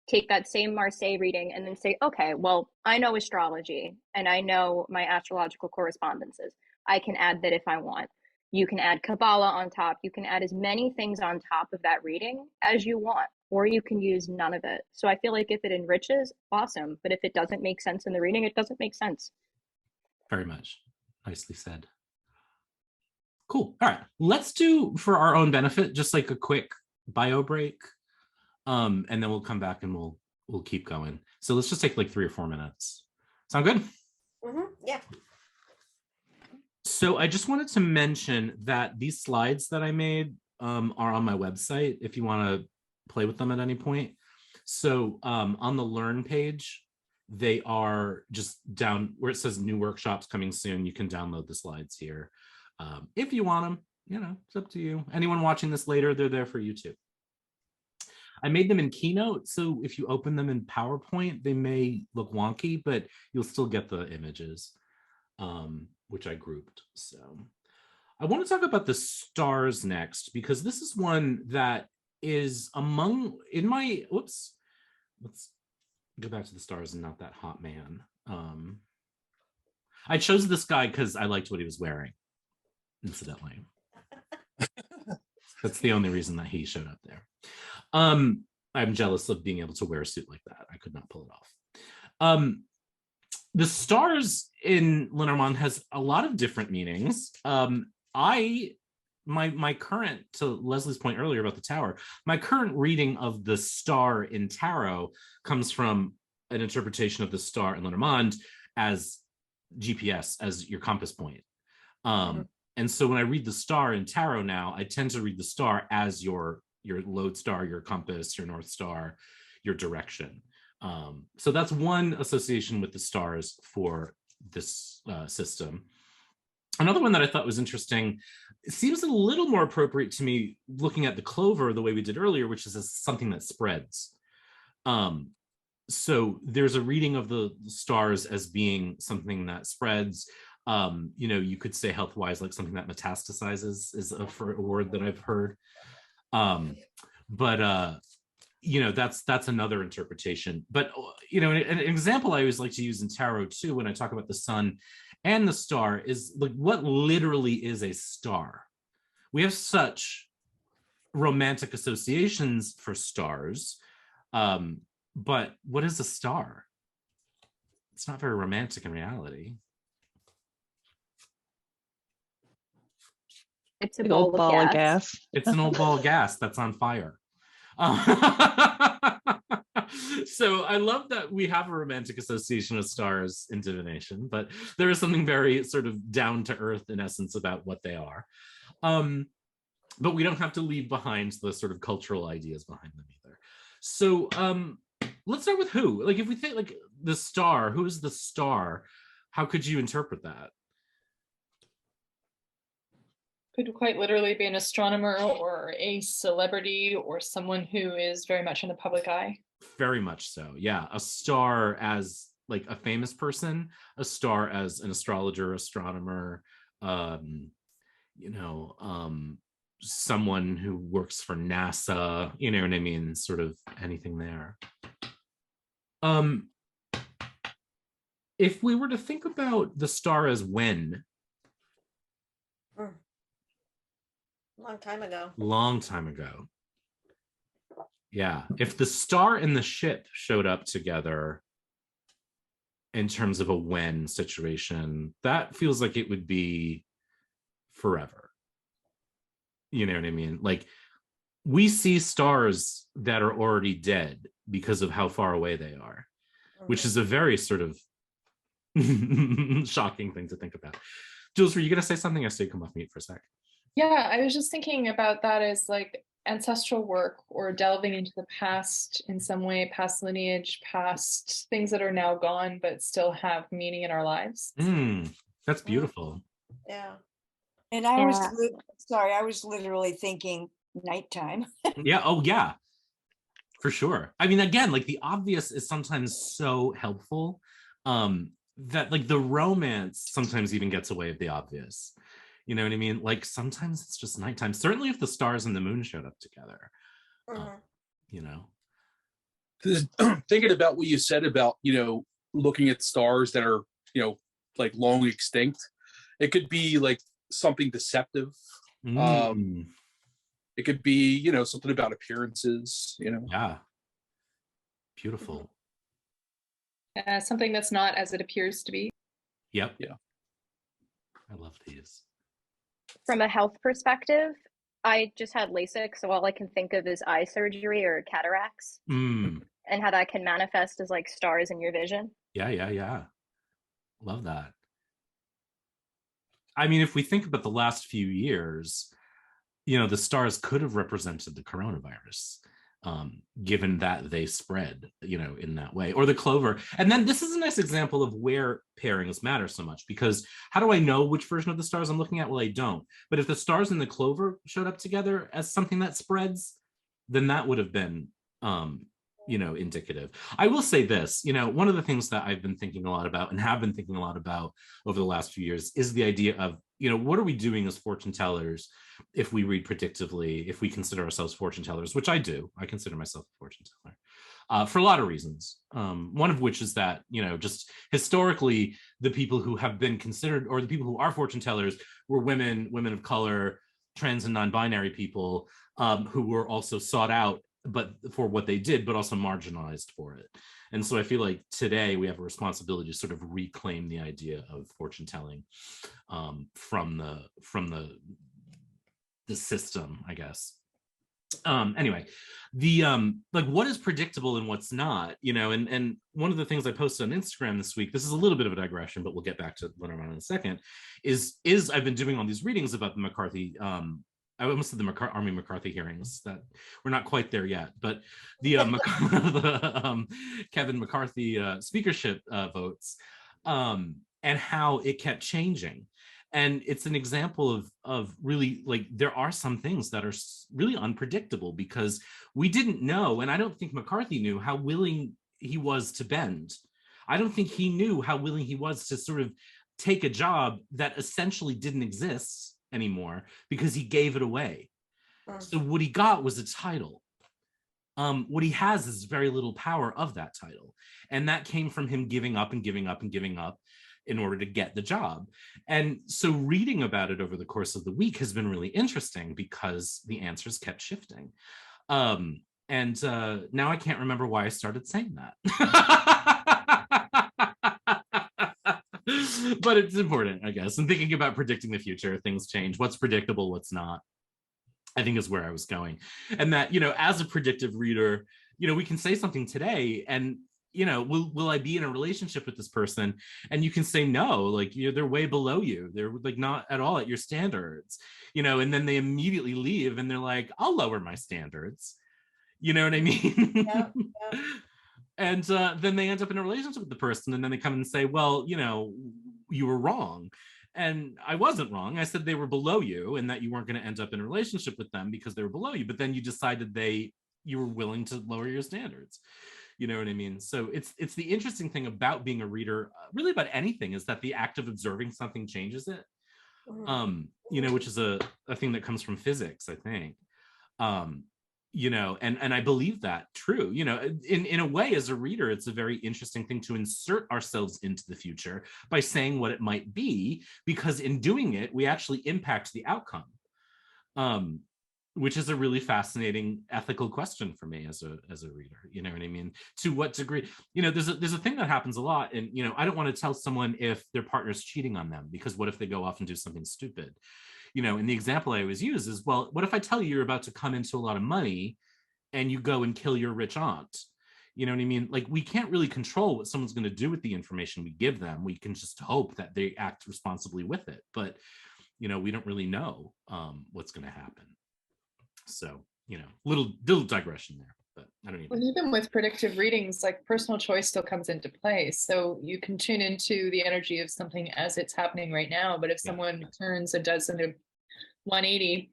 take that same Marseille reading and then say, okay, well, I know astrology and I know my astrological correspondences. I can add that if I want. You can add Kabbalah on top. You can add as many things on top of that reading as you want, or you can use none of it. So I feel like if it enriches, awesome. But if it doesn't make sense in the reading, it doesn't make sense. Very much. Nicely said. Cool. All right. Let's do, for our own benefit, just like a quick bio break. And then we'll come back and we'll keep going. So let's just take like 3 or 4 minutes. Sound good? Yeah. So I just wanted to mention that these slides that I made are on my website if you want to play with them at any point. So on the Learn page, they are just down where it says new workshops coming soon. You can download the slides here. If you want them, you know, it's up to you. Anyone watching this later, they're there for you too. I made them in Keynote, so if you open them in PowerPoint, they may look wonky, but you'll still get the images, which I grouped. So I want to talk about the stars next, because this is one that is let's go back to the stars and not that hot man. I chose this guy because I liked what he was wearing, incidentally. That's the only reason that he showed up there. I'm jealous of being able to wear a suit like that. I could not pull it off. The stars in Lenormand has a lot of different meanings. My current, to Leslie's point earlier about the tower, my current reading of the star in tarot comes from an interpretation of the star in Lenormand as GPS, as your compass point. And so when I read the star in tarot now, I tend to read the star as your lodestar, your compass, your North Star, your direction. So that's one association with the stars for this system. Another one that I thought was interesting, it seems a little more appropriate to me looking at the clover the way we did earlier, which is something that spreads. So there's a reading of the stars as being something that spreads. You know, you could say health-wise, like something that metastasizes is a word that I've heard. You know, that's another interpretation. But, you know, an example I always like to use in tarot too, when I talk about the sun and the star, is like, what literally is a star? We have such romantic associations for stars, but what is a star? It's not very romantic in reality. It's a Big old ball of gas. It's an old ball of gas that's on fire. So I love that we have a romantic association with stars in divination, but there is something very sort of down to earth in essence about what they are. But we don't have to leave behind the sort of cultural ideas behind them either. So let's start with who. Like, if we think like the star, who is the star? How could you interpret that? Could quite literally be an astronomer or a celebrity or someone who is very much in the public eye. Very much so. Yeah. A star as like a famous person, a star as an astrologer, astronomer, you know, someone who works for NASA, you know what I mean? Sort of anything there. If we were to think about the star as when, Long time ago. long time ago. Yeah. If the star and the ship showed up together in terms of a when situation, that feels like it would be forever. You know what I mean? Like, we see stars that are already dead because of how far away they are, which is a very sort of shocking thing to think about. Jules, were you going to say something? I saw you come off mute for a sec. Yeah, I was just thinking about that as like ancestral work or delving into the past in some way, past lineage, past things that are now gone but still have meaning in our lives. That's beautiful. Yeah. And I was, sorry, I was literally thinking nighttime. Yeah. Oh, yeah. For sure. I mean, again, like the obvious is sometimes so helpful that like the romance sometimes even gets away with the obvious. You know what I mean? Like sometimes it's just nighttime. Certainly if the stars and the moon showed up together, you know. Thinking about what you said about, you know, looking at stars that are, you know, like long extinct, it could be like something deceptive. It could be, you know, something about appearances, you know. Yeah. Beautiful. Something that's not as it appears to be. Yep. Yeah. I love these. From a health perspective, I just had LASIK, so all I can think of is eye surgery or cataracts, and how that can manifest as like stars in your vision. Yeah. Love that. I mean, if we think about the last few years, you know, the stars could have represented the coronavirus, given that they spread, you know, in that way, or the clover. And then this is a nice example of where pairings matter so much, because how do I know which version of the stars I'm looking at? Well, I don't. But if the stars and the clover showed up together as something that spreads, then that would have been, you know, indicative. I will say this, you know, one of the things that I've been thinking a lot about and have been thinking a lot about over the last few years is the idea of, you know, what are we doing as fortune tellers if we read predictively, if we consider ourselves fortune tellers, which I do. I consider myself a fortune teller for a lot of reasons. One of which is that, you know, just historically, the people who have been considered, or the people who are fortune tellers, were women of color, trans and non-binary people who were also sought out but for what they did, but also marginalized for it. And so I feel like today we have a responsibility to sort of reclaim the idea of fortune telling from the system, I guess. Anyway, the like what is predictable and what's not, you know, and one of the things I posted on Instagram this week, this is a little bit of a digression, but we'll get back to Lenormand in a second, is I've been doing all these readings about the McCarthy I almost said the Army McCarthy hearings, that we're not quite there yet, but the Kevin McCarthy speakership votes, and how it kept changing. And it's an example of really, like, there are some things that are really unpredictable because we didn't know, and I don't think McCarthy knew how willing he was to bend. I don't think he knew how willing he was to sort of take a job that essentially didn't exist anymore because he gave it away. So what he got was a title. What he has is very little power of that title. And that came from him giving up and giving up and giving up in order to get the job. And so reading about it over the course of the week has been really interesting because the answers kept shifting. And now I can't remember why I started saying that. But it's important, I guess. And thinking about predicting the future, things change. What's predictable, what's not, I think is where I was going. And that, you know, as a predictive reader, you know, we can say something today and, you know, will I be in a relationship with this person? And you can say no, like, you know, they're way below you. They're like not at all at your standards, you know, and then they immediately leave and they're like, I'll lower my standards. You know what I mean? Yeah. And then they end up in a relationship with the person and then they come and say, well, you know, you were wrong. And I wasn't wrong. I said they were below you and that you weren't going to end up in a relationship with them because they were below you. But then you decided they you were willing to lower your standards. You know what I mean? So it's the interesting thing about being a reader, really about anything, is that the act of observing something changes it. You know, which is a thing that comes from physics, I think. You know, and I believe that true. You know, in a way, as a reader, it's a very interesting thing to insert ourselves into the future by saying what it might be, because in doing it, we actually impact the outcome. Which is a really fascinating ethical question for me as a reader. You know what I mean? To what degree? You know, there's a thing that happens a lot, and you know, I don't want to tell someone if their partner's cheating on them, because what if they go off and do something stupid? You know, and the example I always use is, well, what if I tell you you're about to come into a lot of money and you go and kill your rich aunt? You know what I mean? Like, we can't really control what someone's going to do with the information we give them. We can just hope that they act responsibly with it. But, you know, we don't really know what's going to happen. So, you know, little digression there, but I don't even. Well, even with predictive readings, like personal choice still comes into play. So you can tune into the energy of something as it's happening right now. But if someone turns and does a 180,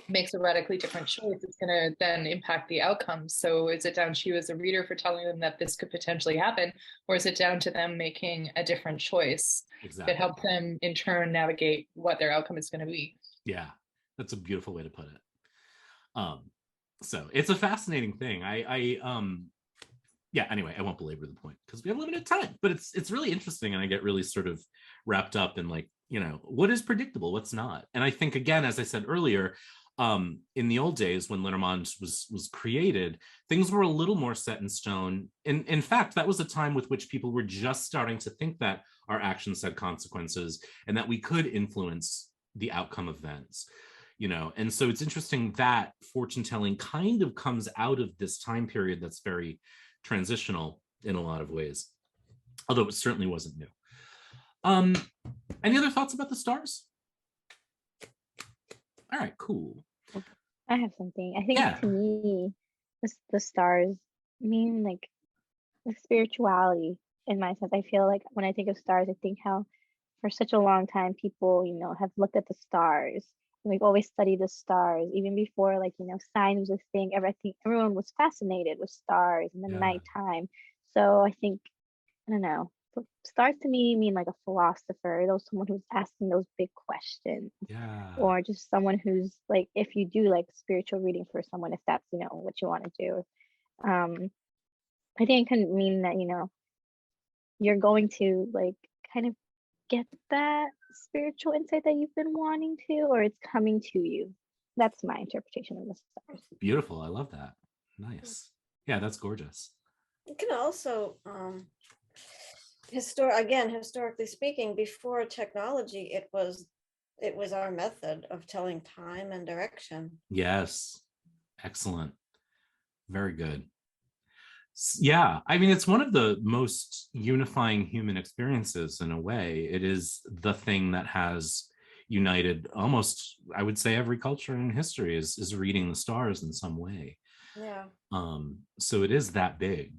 makes a radically different choice, it's going to then impact the outcome. So is it down to you as a reader for telling them that this could potentially happen, or is it down to them making a different choice that helps them in turn navigate what their outcome is going to be? Yeah, that's a beautiful way to put it. So it's a fascinating thing. Yeah, anyway, I won't belabor the point because we have limited time, but it's really interesting, and I get really sort of wrapped up in, like, you know, what is predictable, what's not. And I think, again, as I said earlier, in the old days when Lenormand was created, things were a little more set in stone. In fact, that was a time with which people were just starting to think that our actions had consequences and that we could influence the outcome of events. You know, and so it's interesting that fortune telling kind of comes out of this time period that's very transitional in a lot of ways, although it certainly wasn't new. Any other thoughts about the stars? All right, cool. I have something. I think to me, the stars mean like spirituality in my sense. I feel like when I think of stars, I think how for such a long time people, you know, have looked at the stars. We've always studied the stars, even before, like, you know, science was a thing. Everyone was fascinated with stars in the nighttime. So I think, I don't know, stars to me mean like a philosopher, someone who's asking those big questions. Or just someone who's like, if you do like spiritual reading for someone, if that's, you know, what you want to do. I think it can mean that, you know, you're going to like kind of get that spiritual insight that you've been wanting to, or it's coming to you. That's my interpretation of the stars. Beautiful. I love that. Nice. Yeah, that's gorgeous. It can also historically speaking, before technology, it was our method of telling time and direction. Yes. Excellent. Very good. Yeah, I mean, it's one of the most unifying human experiences in a way. It is the thing that has united almost, I would say, every culture in history is reading the stars in some way. Yeah. So it is that big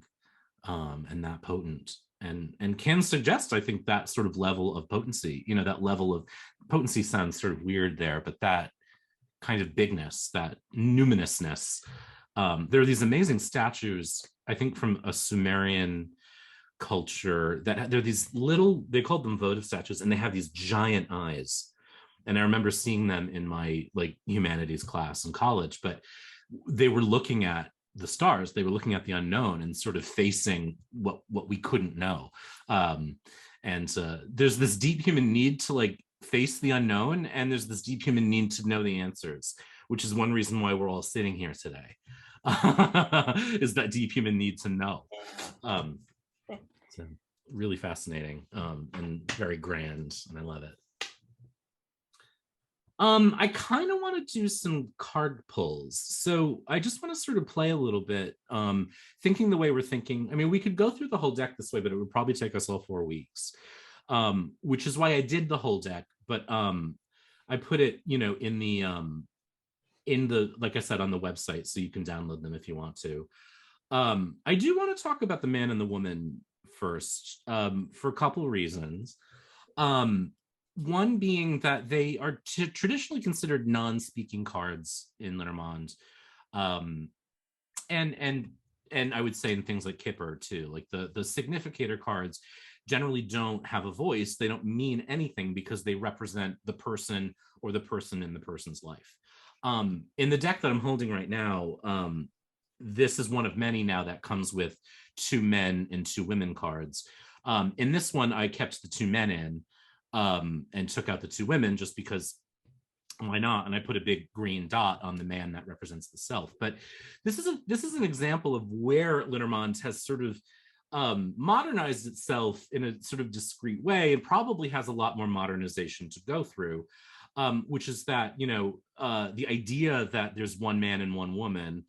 and that potent, and can suggest, I think, that sort of level of potency. You know, that level of potency sounds sort of weird there, but that kind of bigness, that numinousness. There are these amazing statues, I think, from a Sumerian culture that they're these little, they called them votive statues, and they have these giant eyes. And I remember seeing them in my like humanities class in college, but they were looking at the stars, they were looking at the unknown and sort of facing what we couldn't know. And there's this deep human need to like face the unknown, and there's this deep human need to know the answers, which is one reason why we're all sitting here today. Is that deep human need to know. So really fascinating and very grand, and I love it. I kind of want to do some card pulls, so I just want to sort of play a little bit, thinking the way we're thinking. I mean, we could go through the whole deck this way, but it would probably take us all 4 weeks, which is why I did the whole deck. But I put it, you know, in the, like I said, on the website, so you can download them if you want to. I do want to talk about the man and the woman first, for a couple of reasons. One being that they are traditionally considered non-speaking cards in Lenormand. and I would say in things like Kipper too, like the significator cards generally don't have a voice. They don't mean anything because they represent the person or the person in the person's life. In the deck that I'm holding right now, this is one of many now that comes with 2 men and 2 women cards. In this one, I kept the 2 men in and took out the 2 women just because why not? And I put a big green dot on the man that represents the self. But this is an example of where Lenormand has sort of modernized itself in a sort of discreet way. It probably has a lot more modernization to go through, which is that, you know, the idea that there's 1 man and 1 woman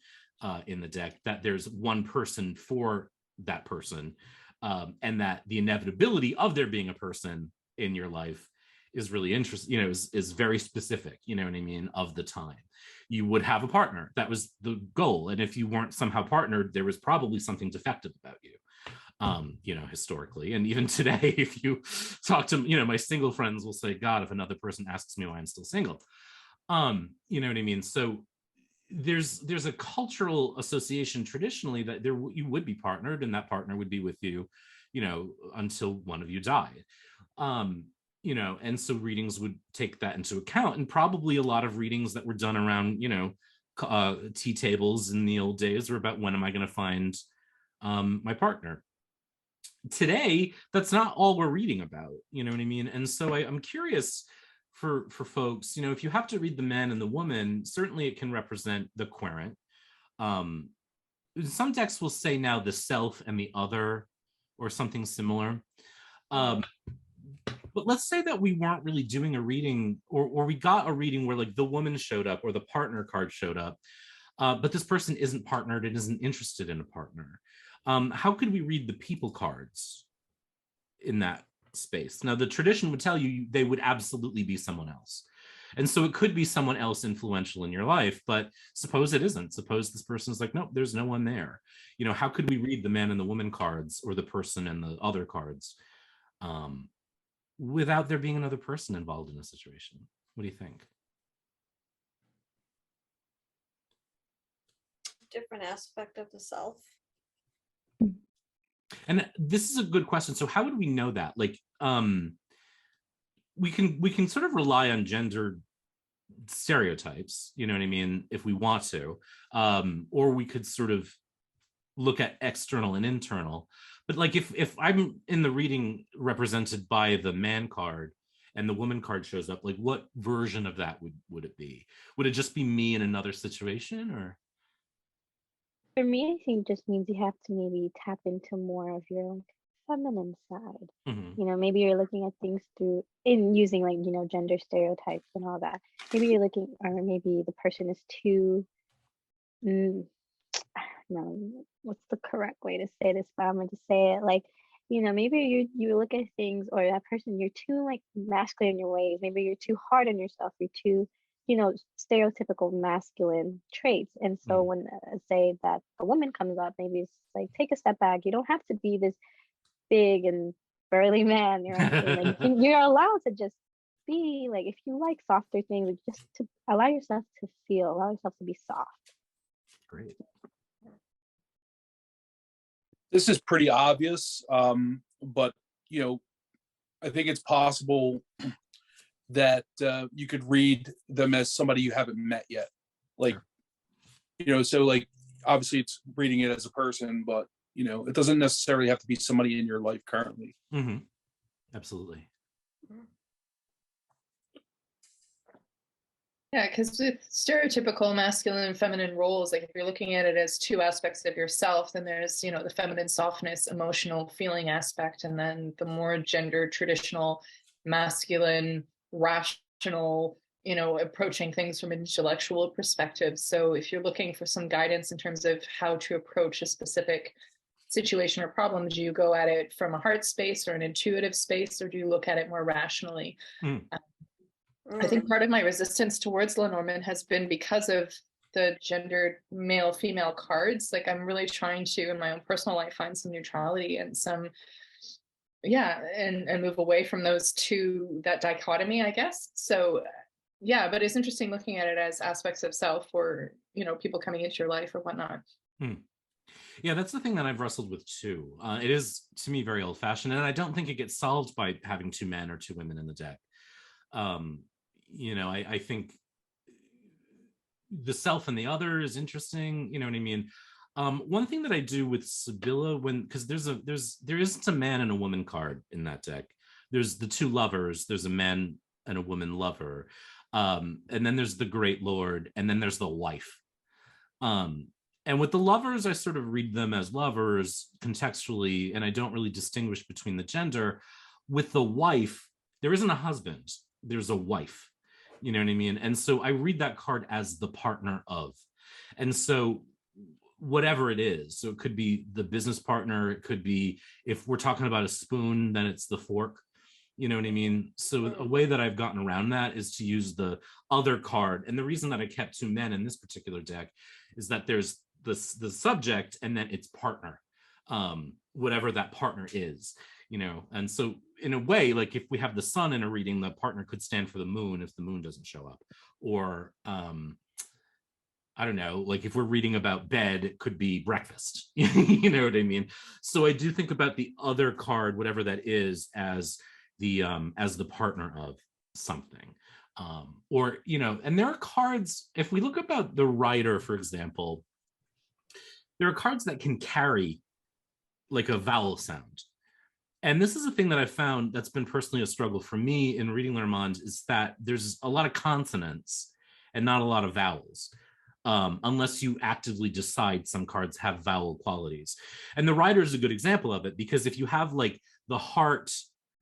in the deck, that there's 1 person for that person, and that the inevitability of there being a person in your life is really interesting, you know, is very specific, you know what I mean, of the time. You would have a partner. That was the goal. And if you weren't somehow partnered, there was probably something defective about you, you know, historically. And even today, if you talk to, you know, my single friends will say, God, if another person asks me why I'm still single, you know what I mean? So there's a cultural association traditionally that you would be partnered, and that partner would be with you, you know, until one of you died. You know, and so readings would take that into account, and probably a lot of readings that were done around, you know, tea tables in the old days were about, when am I going to find my partner? Today, that's not all we're reading about, you know what I mean? And so I'm curious for folks, you know, if you have to read the man and the woman, certainly it can represent the querent. Some decks will say now the self and the other, or something similar. But let's say that we weren't really doing a reading, or we got a reading where like the woman showed up or the partner card showed up, but this person isn't partnered and isn't interested in a partner. How could we read the people cards in that space? Now, the tradition would tell you they would absolutely be someone else. And so it could be someone else influential in your life, but suppose it isn't. Suppose this person's like, nope, there's no one there. You know, how could we read the man and the woman cards, or the person and the other cards, without there being another person involved in a situation? What do you think? Different aspect of the self. And this is a good question. So how would we know that? Like, we can sort of rely on gender stereotypes, you know what I mean, if we want to, or we could sort of look at external and internal. But like if I'm in the reading represented by the man card and the woman card shows up, like what version of that would it be? Would it just be me in another situation? Or For me, I think it just means you have to maybe tap into more of your like feminine side. mm-hmm. You know, maybe you're looking at things through in using like, you know, gender stereotypes and all that. Maybe you're looking, or maybe the person is too no, what's the correct way to say this, but I'm going to say it like, you know, maybe you look at things, or that person, you're too like masculine in your ways. Maybe you're too hard on yourself. You're too, you know, stereotypical masculine traits. And so when say that a woman comes up, maybe it's like, take a step back. You don't have to be this big and burly man. You're actually like, you're allowed to just be like, if you like softer things, just to allow yourself to feel, allow yourself to be soft. Great. This is pretty obvious, but you know, I think it's possible that you could read them as somebody you haven't met yet. Like, sure. You know, so like obviously it's reading it as a person, but you know, it doesn't necessarily have to be somebody in your life currently. Mm-hmm. Absolutely. Yeah, because with stereotypical masculine and feminine roles, like if you're looking at it as 2 aspects of yourself, then there's, you know, the feminine softness, emotional feeling aspect, and then the more gender traditional masculine, rational, you know, approaching things from an intellectual perspective. So if you're looking for some guidance in terms of how to approach a specific situation or problem, do you go at it from a heart space or an intuitive space, or do you look at it more rationally? I think part of my resistance towards Lenormand has been because of the gendered male-female cards. Like I'm really trying to, in my own personal life, find some neutrality and some, yeah, and move away from those 2, that dichotomy, I guess. So yeah, but it's interesting looking at it as aspects of self, or, you know, people coming into your life or whatnot. Hmm. Yeah, that's the thing that I've wrestled with too. It is, to me, very old-fashioned, and I don't think it gets solved by having 2 men or 2 women in the deck. Um, I think the self and the other is interesting. You know what I mean? One thing that I do with Sibylla, because there isn't a man and a woman card in that deck. There's the 2 lovers. There's a man and a woman lover, and then there's the Great Lord, and then there's the wife. And with the lovers, I sort of read them as lovers contextually, and I don't really distinguish between the gender. With the wife, there isn't a husband, there's a wife. You know what I mean? And so I read that card as the partner of. And so whatever it is, so it could be the business partner, it could be, if we're talking about a spoon, then it's the fork. You know what I mean? So a way that I've gotten around that is to use the other card. And the reason that I kept 2 men in this particular deck is that there's the subject and then its partner, whatever that partner is, and so in a way, like if we have the sun in a reading, the partner could stand for the moon if the moon doesn't show up, or I don't know, like if we're reading about bed, it could be breakfast. You know what I mean? So I do think about the other card, whatever that is, as the partner of something. Or and there are cards, if we look about the writer, for example, there are cards that can carry like a vowel sound. And this is a thing that I found that's been personally a struggle for me in reading Lenormand, is that there's a lot of consonants and not a lot of vowels, unless you actively decide some cards have vowel qualities. And the writer is a good example of it, because if you have like the heart,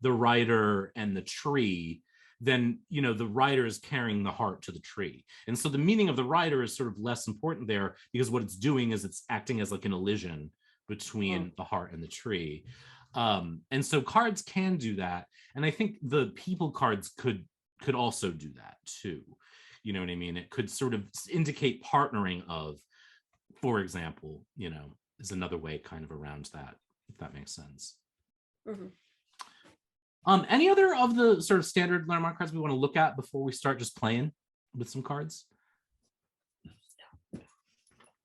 the rider, and the tree, then the rider is carrying the heart to the tree, and so the meaning of the rider is sort of less important there, because what it's doing is it's acting as like an elision between the heart and the tree. And so cards can do that, and I think the people cards could also do that too. You know what I mean? It could sort of indicate partnering of, for example, is another way kind of around that, if that makes sense. Mhm. Any other of the sort of standard Lenormand cards we want to look at before we start just playing with some cards?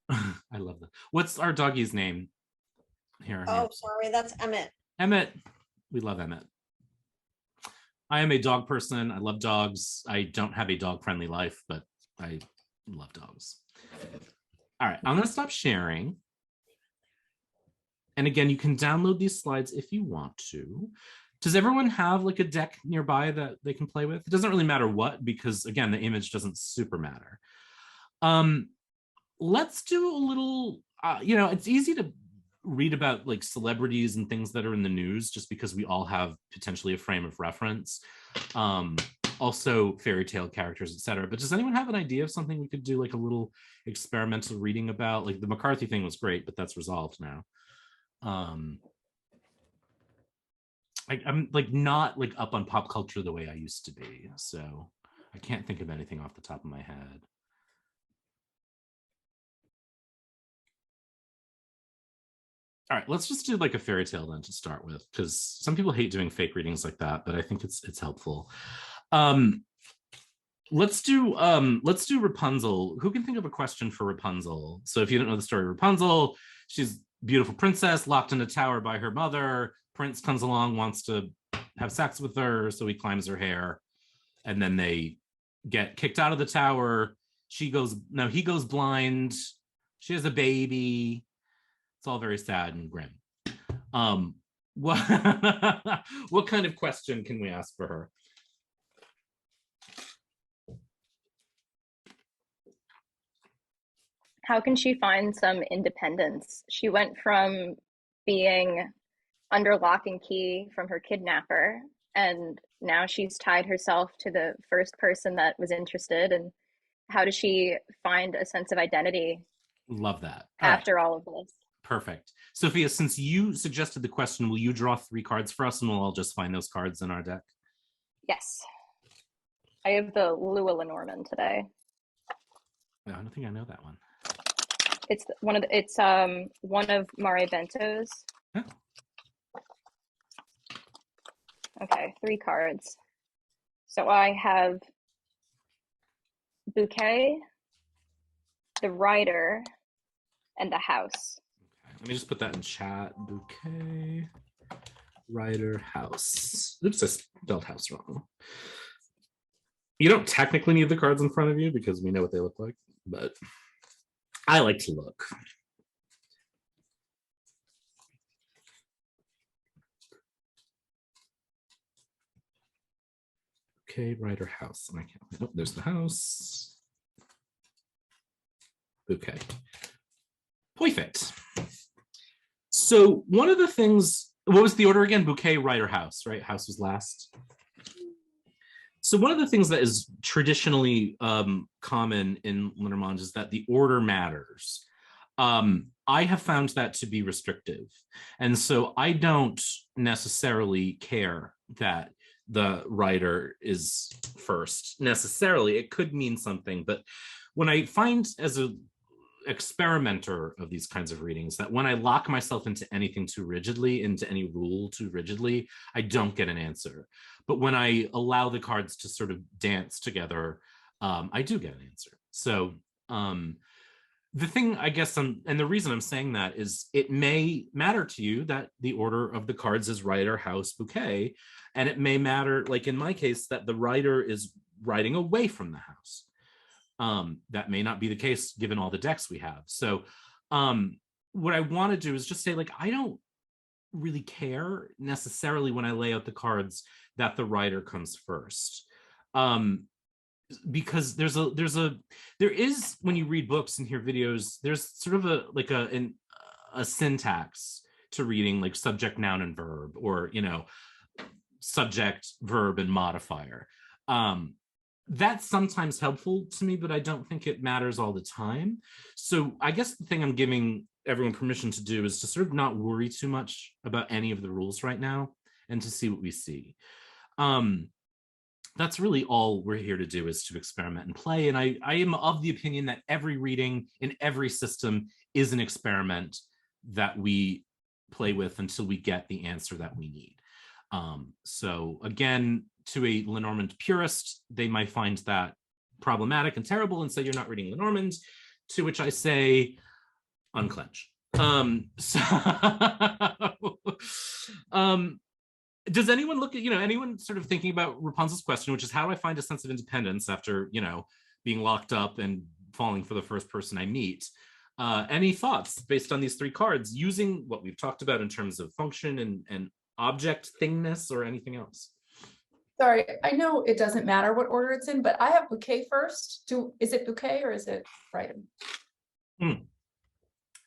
I love that. What's our doggie's name? Here. Oh, sorry, that's Emmett. Emmett. We love Emmett. I am a dog person. I love dogs. I don't have a dog-friendly life, but I love dogs. All right, I'm going to stop sharing. And again, you can download these slides if you want to. Does everyone have like a deck nearby that they can play with? It doesn't really matter what, because again, the image doesn't super matter. Let's do a little, it's easy to read about like celebrities and things that are in the news just because we all have potentially a frame of reference. Also fairy tale characters, etc. But does anyone have an idea of something we could do like a little experimental reading about? Like the McCarthy thing was great, but that's resolved now. I'm like not like up on pop culture the way I used to be, so I can't think of anything off the top of my head. All right, let's just do like a fairy tale then to start with, because some people hate doing fake readings like that, but I think it's helpful. Let's do Rapunzel. Who can think of a question for Rapunzel? So if you don't know the story of Rapunzel, she's a beautiful princess locked in a tower by her mother. Prince comes along, wants to have sex with her, so he climbs her hair, and then they get kicked out of the tower. He goes blind. She has a baby. It's all very sad and grim. What kind of question can we ask for her? How can she find some independence? She went from being under lock and key from her kidnapper, and now she's tied herself to the first person that was interested. And how does she find a sense of identity? Love that. After all of this. Perfect. Sophia, since you suggested the question, will you draw 3 cards for us and we'll all just find those cards in our deck? Yes. I have the Lua Lenormand today. I don't think I know that one. It's one of Mare Bento's. Huh? Okay, 3 cards. So I have Bouquet, the Rider, and the house. Let me just put that in chat. Bouquet, writer, house. Oops, I spelled house wrong. You don't technically need the cards in front of you because we know what they look like, but I like to look. Okay, writer, house. And I can't. Oh, there's the house. Bouquet. Perfect. So one of the things, what was the order again? Bouquet, writer, house, right? House was last. So one of the things that is traditionally common in Lenormand is that the order matters. I have found that to be restrictive. And so I don't necessarily care that the writer is first necessarily. It could mean something, but when I find as a experimenter of these kinds of readings that when I lock myself into anything too rigidly, into any rule too rigidly, I don't get an answer. But when I allow the cards to sort of dance together, I do get an answer. So the thing, I guess, and the reason I'm saying that is it may matter to you that the order of the cards is writer, house, bouquet, and it may matter, like in my case, that the writer is writing away from the house. That may not be the case given all the decks we have. So what I want to do is just say, like, I don't really care necessarily when I lay out the cards that the writer comes first. Because there is, when you read books and hear videos, there's sort of a syntax to reading, like subject, noun, and verb, or, you know, subject, verb, and modifier. That's sometimes helpful to me, but I don't think it matters all the time. So I guess the thing I'm giving everyone permission to do is to sort of not worry too much about any of the rules right now and to see what we see. That's really all we're here to do, is to experiment and play. And I am of the opinion that every reading in every system is an experiment that we play with until we get the answer that we need. So again, to a Lenormand purist, they might find that problematic and terrible and say you're not reading Lenormand, to which I say, unclench. Does anyone look at, anyone sort of thinking about Rapunzel's question, which is how do I find a sense of independence after, being locked up and falling for the first person I meet? Any thoughts based on these three cards using what we've talked about in terms of function and object thingness or anything else? Sorry, I know it doesn't matter what order it's in, but I have bouquet first. Is it bouquet or is it writer? I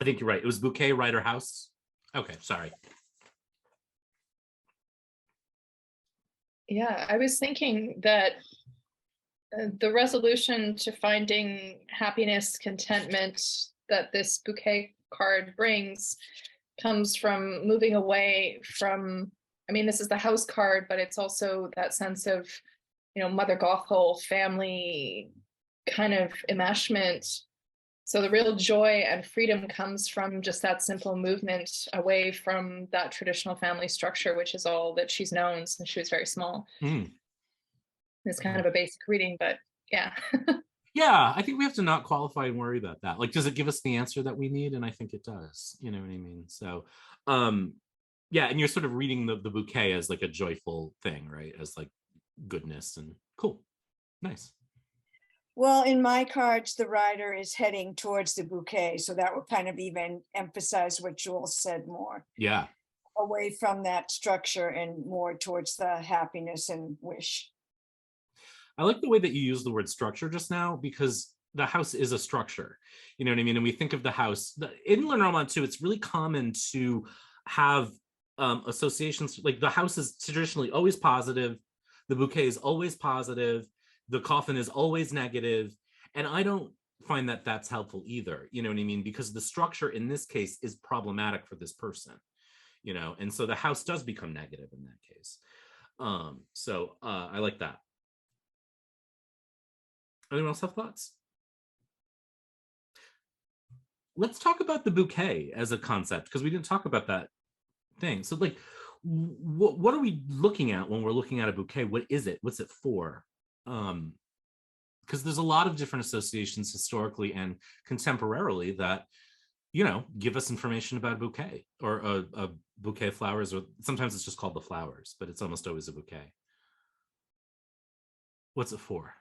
think you're right. It was bouquet, writer, house. Okay, sorry. Yeah, I was thinking that the resolution to finding happiness, contentment that this bouquet card brings comes from moving away from, this is the house card, but it's also that sense of, Mother Gothel family kind of enmeshment. So the real joy and freedom comes from just that simple movement away from that traditional family structure, which is all that she's known since she was very small. It's kind of a basic reading, but yeah. Yeah, I think we have to not qualify and worry about that. Like, does it give us the answer that we need? And I think it does. You know what I mean? So, yeah, and you're sort of reading the bouquet as like a joyful thing, right? As like goodness and cool. Nice. Well, in my cards, the writer is heading towards the bouquet. So that would kind of even emphasize what Jules said more. Yeah. Away from that structure and more towards the happiness and wish. I like the way that you use the word structure just now, because the house is a structure. You know what I mean? And we think of the house in Lenormand too. It's really common to have associations, like the house is traditionally always positive. The bouquet is always positive. The coffin is always negative. And I don't find that that's helpful either. You know what I mean? Because the structure in this case is problematic for this person, and so the house does become negative in that case. So I like that. Anyone else have thoughts? Let's talk about the bouquet as a concept, because we didn't talk about that thing. So like, what are we looking at when we're looking at a bouquet? What is it? What's it for? Because there's a lot of different associations historically and contemporarily that give us information about a bouquet or a bouquet of flowers, or sometimes it's just called the flowers, but it's almost always a bouquet. What's it for?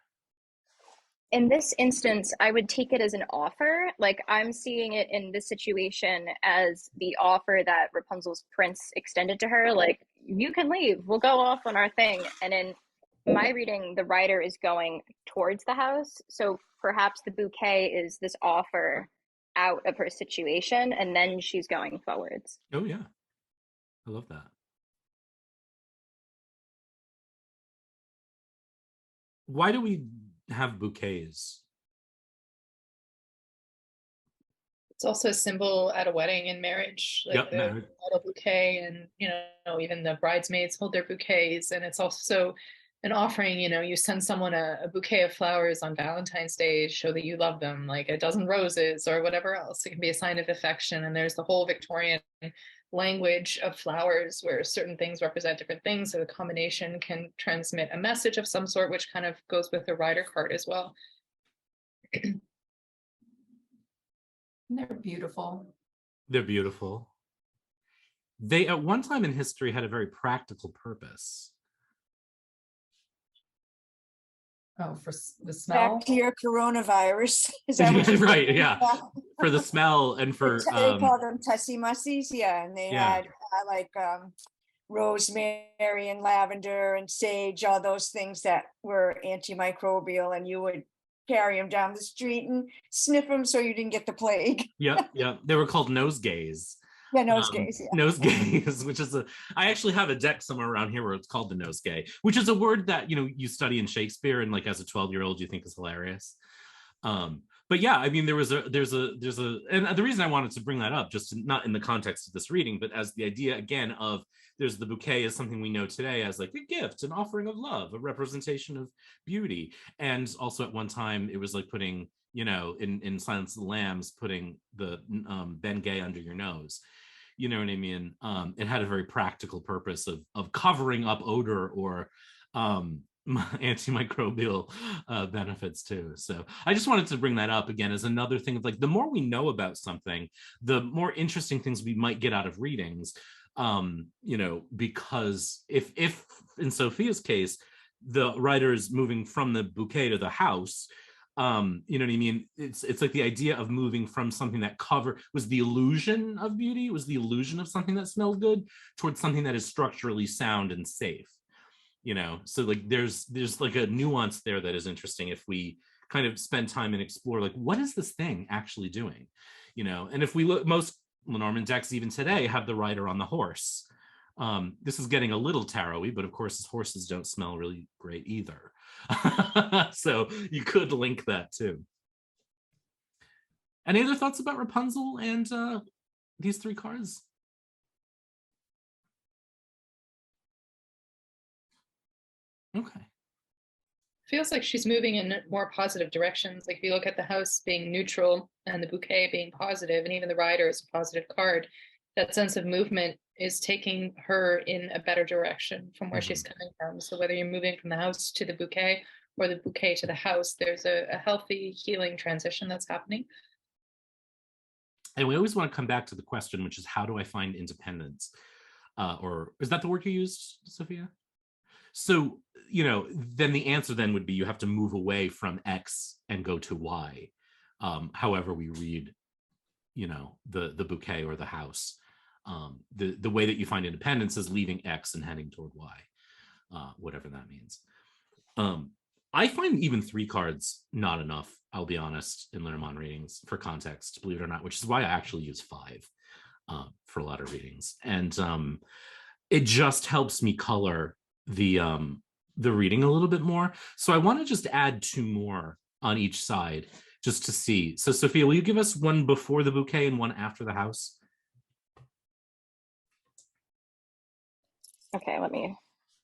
In this instance, I would take it as an offer. Like, I'm seeing it in this situation as the offer that Rapunzel's prince extended to her. Like, you can leave, we'll go off on our thing. And in my reading, the writer is going towards the house. So perhaps the bouquet is this offer out of her situation, and then she's going forwards. Oh, yeah. I love that. Why do we have bouquets? It's also a symbol at a wedding and marriage, like the bridal bouquet, and even the bridesmaids hold their bouquets. And it's also an offering. You send someone a bouquet of flowers on Valentine's Day, show that you love them, like a dozen roses or whatever else. It can be a sign of affection. And there's the whole Victorian language of flowers where certain things represent different things. So the combination can transmit a message of some sort, which kind of goes with the rider card as well. They're beautiful. They're beautiful. They, at one time in history, had a very practical purpose. Oh, for the smell? Back to your coronavirus. Is that what right, yeah. For the smell and for... They call them tussie mussies, yeah. And they had like rosemary and lavender and sage, all those things that were antimicrobial, and you would carry them down the street and sniff them so you didn't get the plague. Yep. They were called nosegays. Yeah, nosegays. Nosegays, which is I actually have a deck somewhere around here where it's called the nosegay, which is a word that you study in Shakespeare, and like as a 12-year-old you think is hilarious. But yeah, I mean, there's a, and the reason I wanted to bring that up, just not in the context of this reading, but as the idea again of there's the bouquet is something we know today as like a gift, an offering of love, a representation of beauty. And also at one time it was like putting, in Silence of the Lambs, putting the Ben Gay under your nose. You know what I mean? It had a very practical purpose of covering up odor or antimicrobial benefits too. So I just wanted to bring that up again as another thing of like, the more we know about something, the more interesting things we might get out of readings. Because if in Sophia's case, the writer is moving from the bouquet to the house, you know what I mean? It's like the idea of moving from something that was the illusion of beauty, was the illusion of something that smelled good, towards something that is structurally sound and safe. So like there's like a nuance there that is interesting if we kind of spend time and explore like, what is this thing actually doing? And if we look, most Lenormand decks even today have the rider on the horse. This is getting a little tarot-y, but of course horses don't smell really great either. So you could link that too. Any other thoughts about Rapunzel and these three cards? Okay. Feels like she's moving in more positive directions. Like if you look at the house being neutral and the bouquet being positive, and even the rider is a positive card, that sense of movement is taking her in a better direction from where she's coming from. So whether you're moving from the house to the bouquet or the bouquet to the house, there's a healthy healing transition that's happening. And we always want to come back to the question, which is, how do I find independence? Or is that the word you used, Sophia? So, then the answer then would be you have to move away from X and go to Y. However we read, the bouquet or the house. The way that you find independence is leaving X and heading toward Y, whatever that means. I find even 3 cards not enough, I'll be honest, in Lenormand readings for context, believe it or not, which is why I actually use 5 for a lot of readings. And it just helps me color the reading a little bit more. So I want to just add 2 more on each side just to see. So Sophia, will you give us one before the bouquet and one after the house? Okay, let me,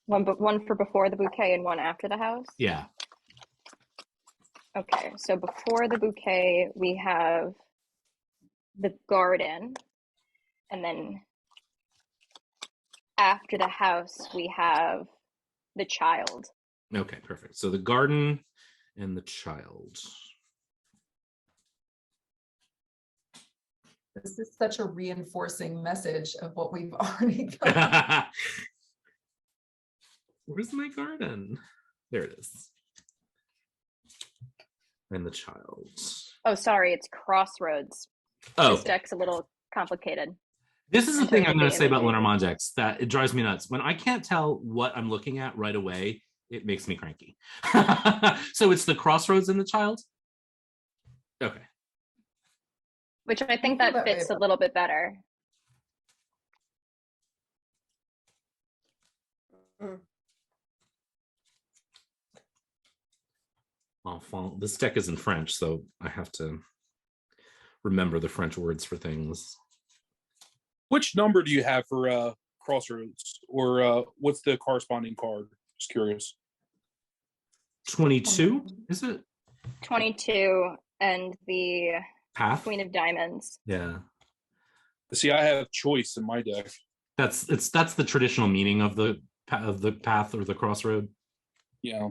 one for before the bouquet and one after the house? Yeah. Okay, so before the bouquet, we have the garden, and then after the house, we have the child. Okay, perfect. So the garden and the child. This is such a reinforcing message of what we've already done. Where's my garden? There it is. And the child. Oh, sorry, it's crossroads. Oh, This deck's a little complicated. this is the in thing terms I'm of going the to say about imagery. Lenormand decks, that it drives me nuts. When I can't tell what I'm looking at right away, it makes me cranky. So it's the crossroads and the child? Okay. Which I think feel that that way fits a about- little bit better. Enfant. This deck is in French, so I have to remember the French words for things. Which number do you have for Crossroads, or what's the corresponding card? Just curious. 22, is it? 22 and the Path? Queen of Diamonds. Yeah. See, I have choice in my deck. That's the traditional meaning of the path or the crossroad. Yeah.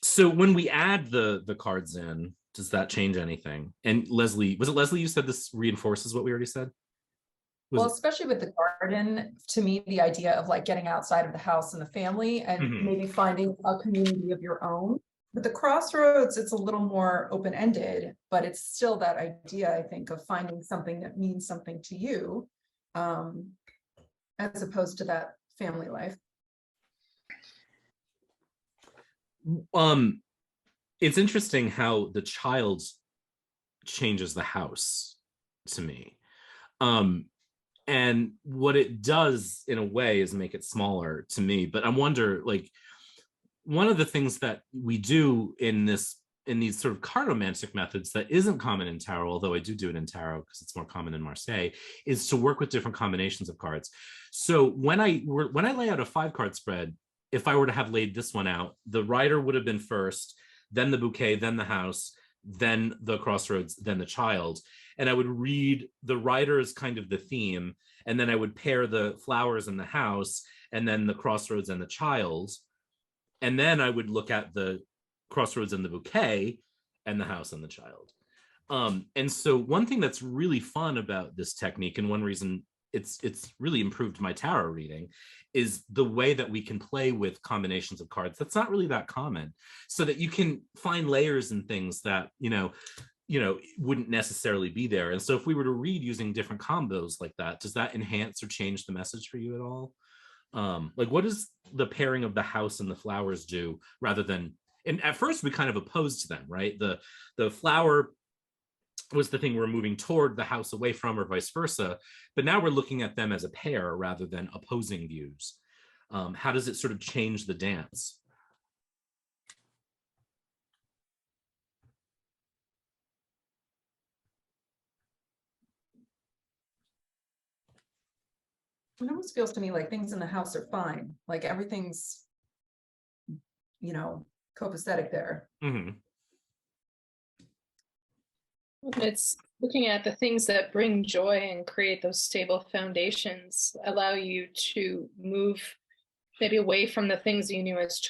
So when we add the cards in, does that change anything? And Leslie, was it Leslie you said this reinforces what we already said? Well, especially with the garden, to me, the idea of like getting outside of the house and the family and Mhm. maybe finding a community of your own. With the crossroads, it's a little more open-ended, but it's still that idea, I think, of finding something that means something to you, as opposed to that family life. It's interesting how the child changes the house to me. And what it does in a way is make it smaller to me. But I wonder, like, one of the things that we do in these sort of cartomantic methods that isn't common in tarot, although I do it in tarot because it's more common in Marseille, is to work with different combinations of cards. So when I lay out a 5-card spread, if I were to have laid this one out, the rider would have been first, then the bouquet, then the house, then the crossroads, then the child. And I would read the rider as kind of the theme, and then I would pair the flowers and the house, and then the crossroads and the child. And then I would look at the crossroads and the bouquet and the house and the child. And so one thing that's really fun about this technique, and one reason it's really improved my tarot reading, is the way that we can play with combinations of cards that's not really that common, so that you can find layers and things that wouldn't necessarily be there. And so if we were to read using different combos like that, does that enhance or change the message for you at all? Like, what does the pairing of the house and the flowers do, rather than, and at first we kind of opposed them, right? The flower was the thing we're moving toward, the house away from, or vice versa. But now we're looking at them as a pair rather than opposing views. How does it sort of change the dance? It almost feels to me like things in the house are fine, like everything's, copacetic there. Mm-hmm. It's looking at the things that bring joy and create those stable foundations, allow you to move maybe away from the things you knew as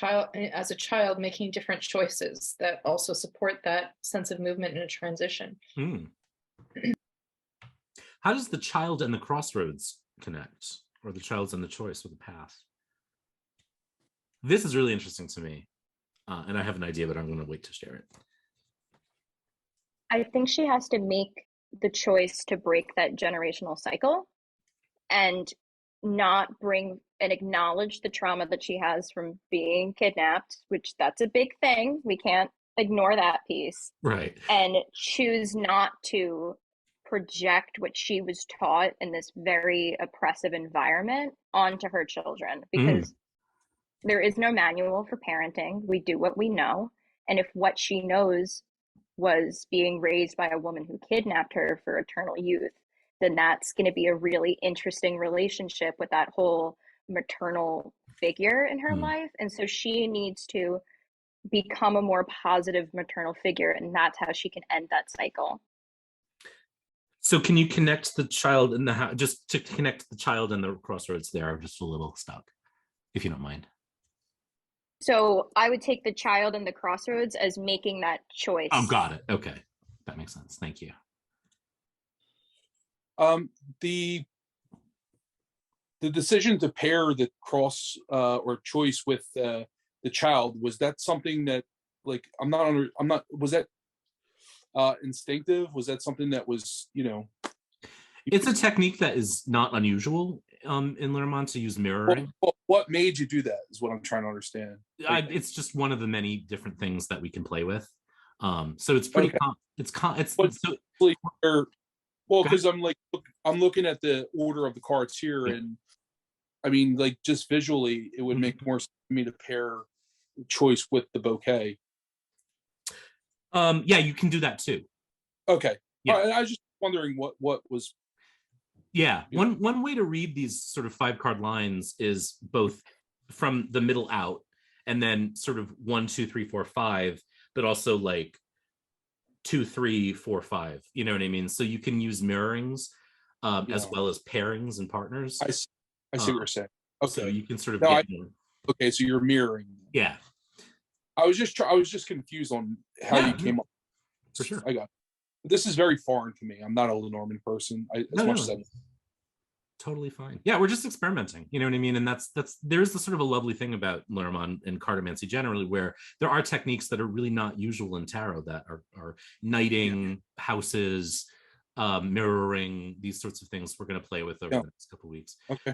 a child, making different choices that also support that sense of movement in a transition. How does the child and the crossroads connect, or the child's and the choice, or the path? This is really interesting to me, and I have an idea, but I'm going to wait to share it. I think she has to make the choice to break that generational cycle and not bring and acknowledge the trauma that she has from being kidnapped, which that's a big thing. We can't ignore that piece. Right. And choose not to project what she was taught in this very oppressive environment onto her children, because there is no manual for parenting. We do what we know. And if what she knows was being raised by a woman who kidnapped her for eternal youth, then that's going to be a really interesting relationship with that whole maternal figure in her life. And so she needs to become a more positive maternal figure, and that's how she can end that cycle. So can you connect the child in the house, just to connect the child and the crossroads there? I'm just a little stuck, if you don't mind. So I would take the child and the crossroads as making that choice. Oh, got it. Okay. that makes sense. Thank you. The decision to pair the cross or choice with the child, was that something that, like, was that instinctive? Was that something that was, It's a technique that is not unusual in Lenormand to use mirroring. what made you do that is what I'm trying to understand. It's just one of the many different things that we can play with. So it's pretty, okay. Well, because I'm looking at the order of the cards here, and I mean, like, just visually, it would make more sense for me to pair choice with the bouquet. Yeah, you can do that too. Okay. Yeah. All right, I was just wondering what was. Yeah, one way to read these sort of 5-card lines is both from the middle out, and then sort of 1, 2, 3, 4, 5, but also like 2, 3, 4, 5. You know what I mean? So you can use mirrorings as well as pairings and partners. I see what you're saying. Okay. So you can sort of okay, so you're mirroring. Yeah. I was just confused on how you came up. For sure. I got it. This is very foreign to me. I'm not a Lenormand person. Totally fine. Yeah, we're just experimenting. You know what I mean? And there's the sort of a lovely thing about Lenormand and cartomancy generally, where there are techniques that are really not usual in tarot, that are knighting, houses, mirroring, these sorts of things we're going to play with over the next couple of weeks. Okay.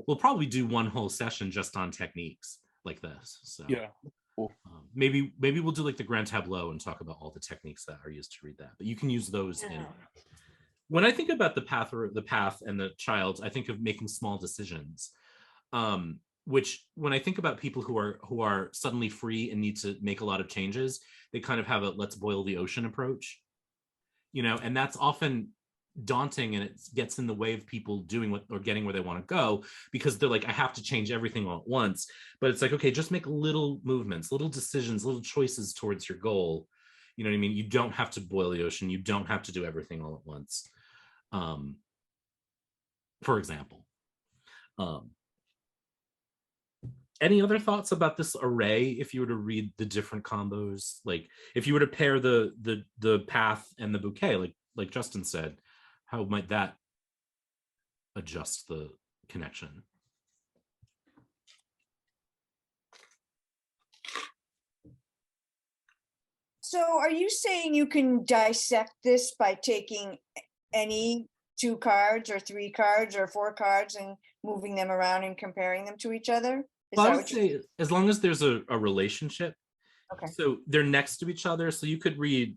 We'll probably do one whole session just on techniques like this. So yeah. Cool. Maybe we'll do like the grand tableau and talk about all the techniques that are used to read that, but you can use those in. When I think about the path and the child, I think of making small decisions, which when I think about people who are suddenly free and need to make a lot of changes, they kind of have a let's boil the ocean approach, and that's often daunting, and it gets in the way of people doing or getting where they want to go, because they're like, I have to change everything all at once. But it's like, okay, just make little movements, little decisions, little choices towards your goal. You know what I mean? You don't have to boil the ocean. You don't have to do everything all at once. For example, any other thoughts about this array? If you were to read the different combos, like if you were to pair the path and the bouquet, like Justin said, how might that adjust the connection? So are you saying you can dissect this by taking any 2 cards or 3 cards or 4 cards and moving them around and comparing them to each other? Well, I would say as long as there's a relationship. Okay. So they're next to each other. So you could read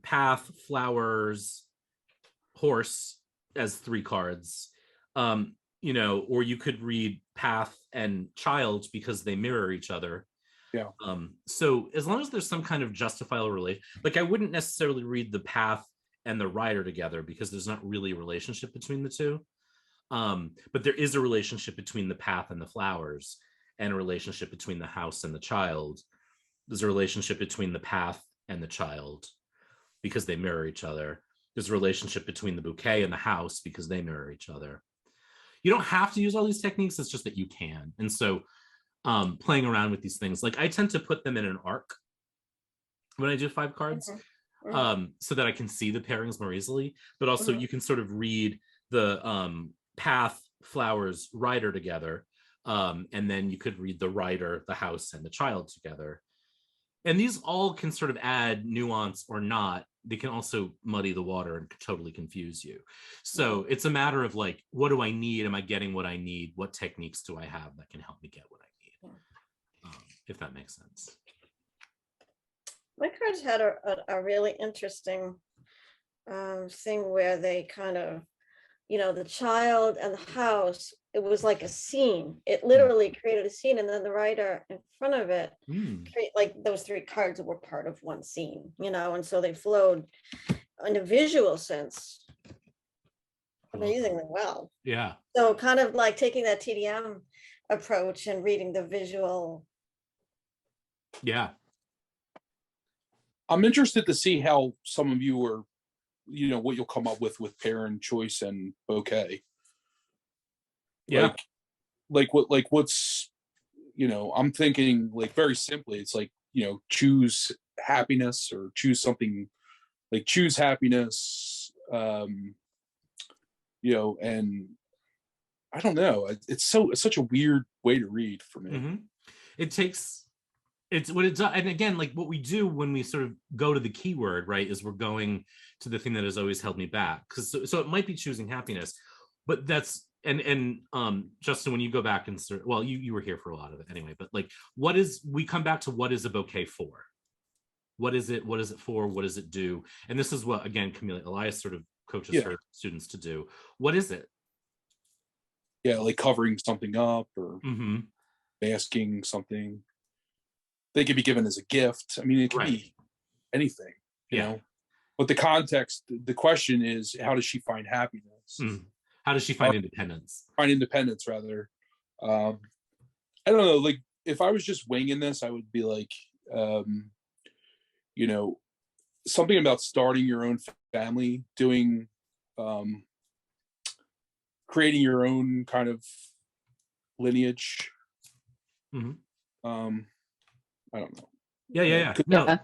path, flowers, horse as 3 cards, or you could read path and child because they mirror each other. Yeah. So as long as there's some kind of justifiable relation, like I wouldn't necessarily read the path and the rider together because there's not really a relationship between the two. But there is a relationship between the path and the flowers, and a relationship between the house and the child. There's a relationship between the path and the child because they mirror each other. There's a relationship between the bouquet and the house because they mirror each other. You don't have to use all these techniques. It's just that you can. And so playing around with these things, like I tend to put them in an arc when I do 5 cards, so that I can see the pairings more easily. But also you can sort of read the path, flowers, rider together. And then you could read the rider, the house, and the child together. And these all can sort of add nuance or not. They can also muddy the water and totally confuse you. So it's a matter of like, what do I need? Am I getting what I need? What techniques do I have that can help me get what I need? If that makes sense. My cards had a really interesting thing where they kind of, the child and the house, it was like a scene. It literally created a scene, and then the writer in front of it, like those 3 cards were part of one scene, and so they flowed in a visual sense amazingly well. Yeah. So kind of like taking that TDM approach and reading the visual. Yeah. I'm interested to see how some of you are, what you'll come up with pair and choice and bouquet. Yeah. What's, I'm thinking like very simply, it's like, choose happiness or choose something like choose happiness, you know, and I don't know. It's such a weird way to read for me. Mm-hmm. It's what it's, and again, like what we do when we sort of go to the keyword, right, is we're going to the thing that has always held me back. Because so it might be choosing happiness, but that's and Justin, when you go back and well, you were here for a lot of it anyway, but like we come back to what is a bouquet for? What is it? What is it for? What does it do? And this is what, again, Camila Elias sort of coaches her students to do. What is it? Yeah, like covering something up or mm-hmm. masking something. They could be given as a gift. I mean, it could be anything, you know. But the context, the question is, how does she find happiness? How does she find independence? Find independence, rather. I don't know. Like, if I was just winging this, I would be like, you know, something about starting your own family, doing, creating your own kind of lineage. Mm-hmm. I don't know. Yeah. No,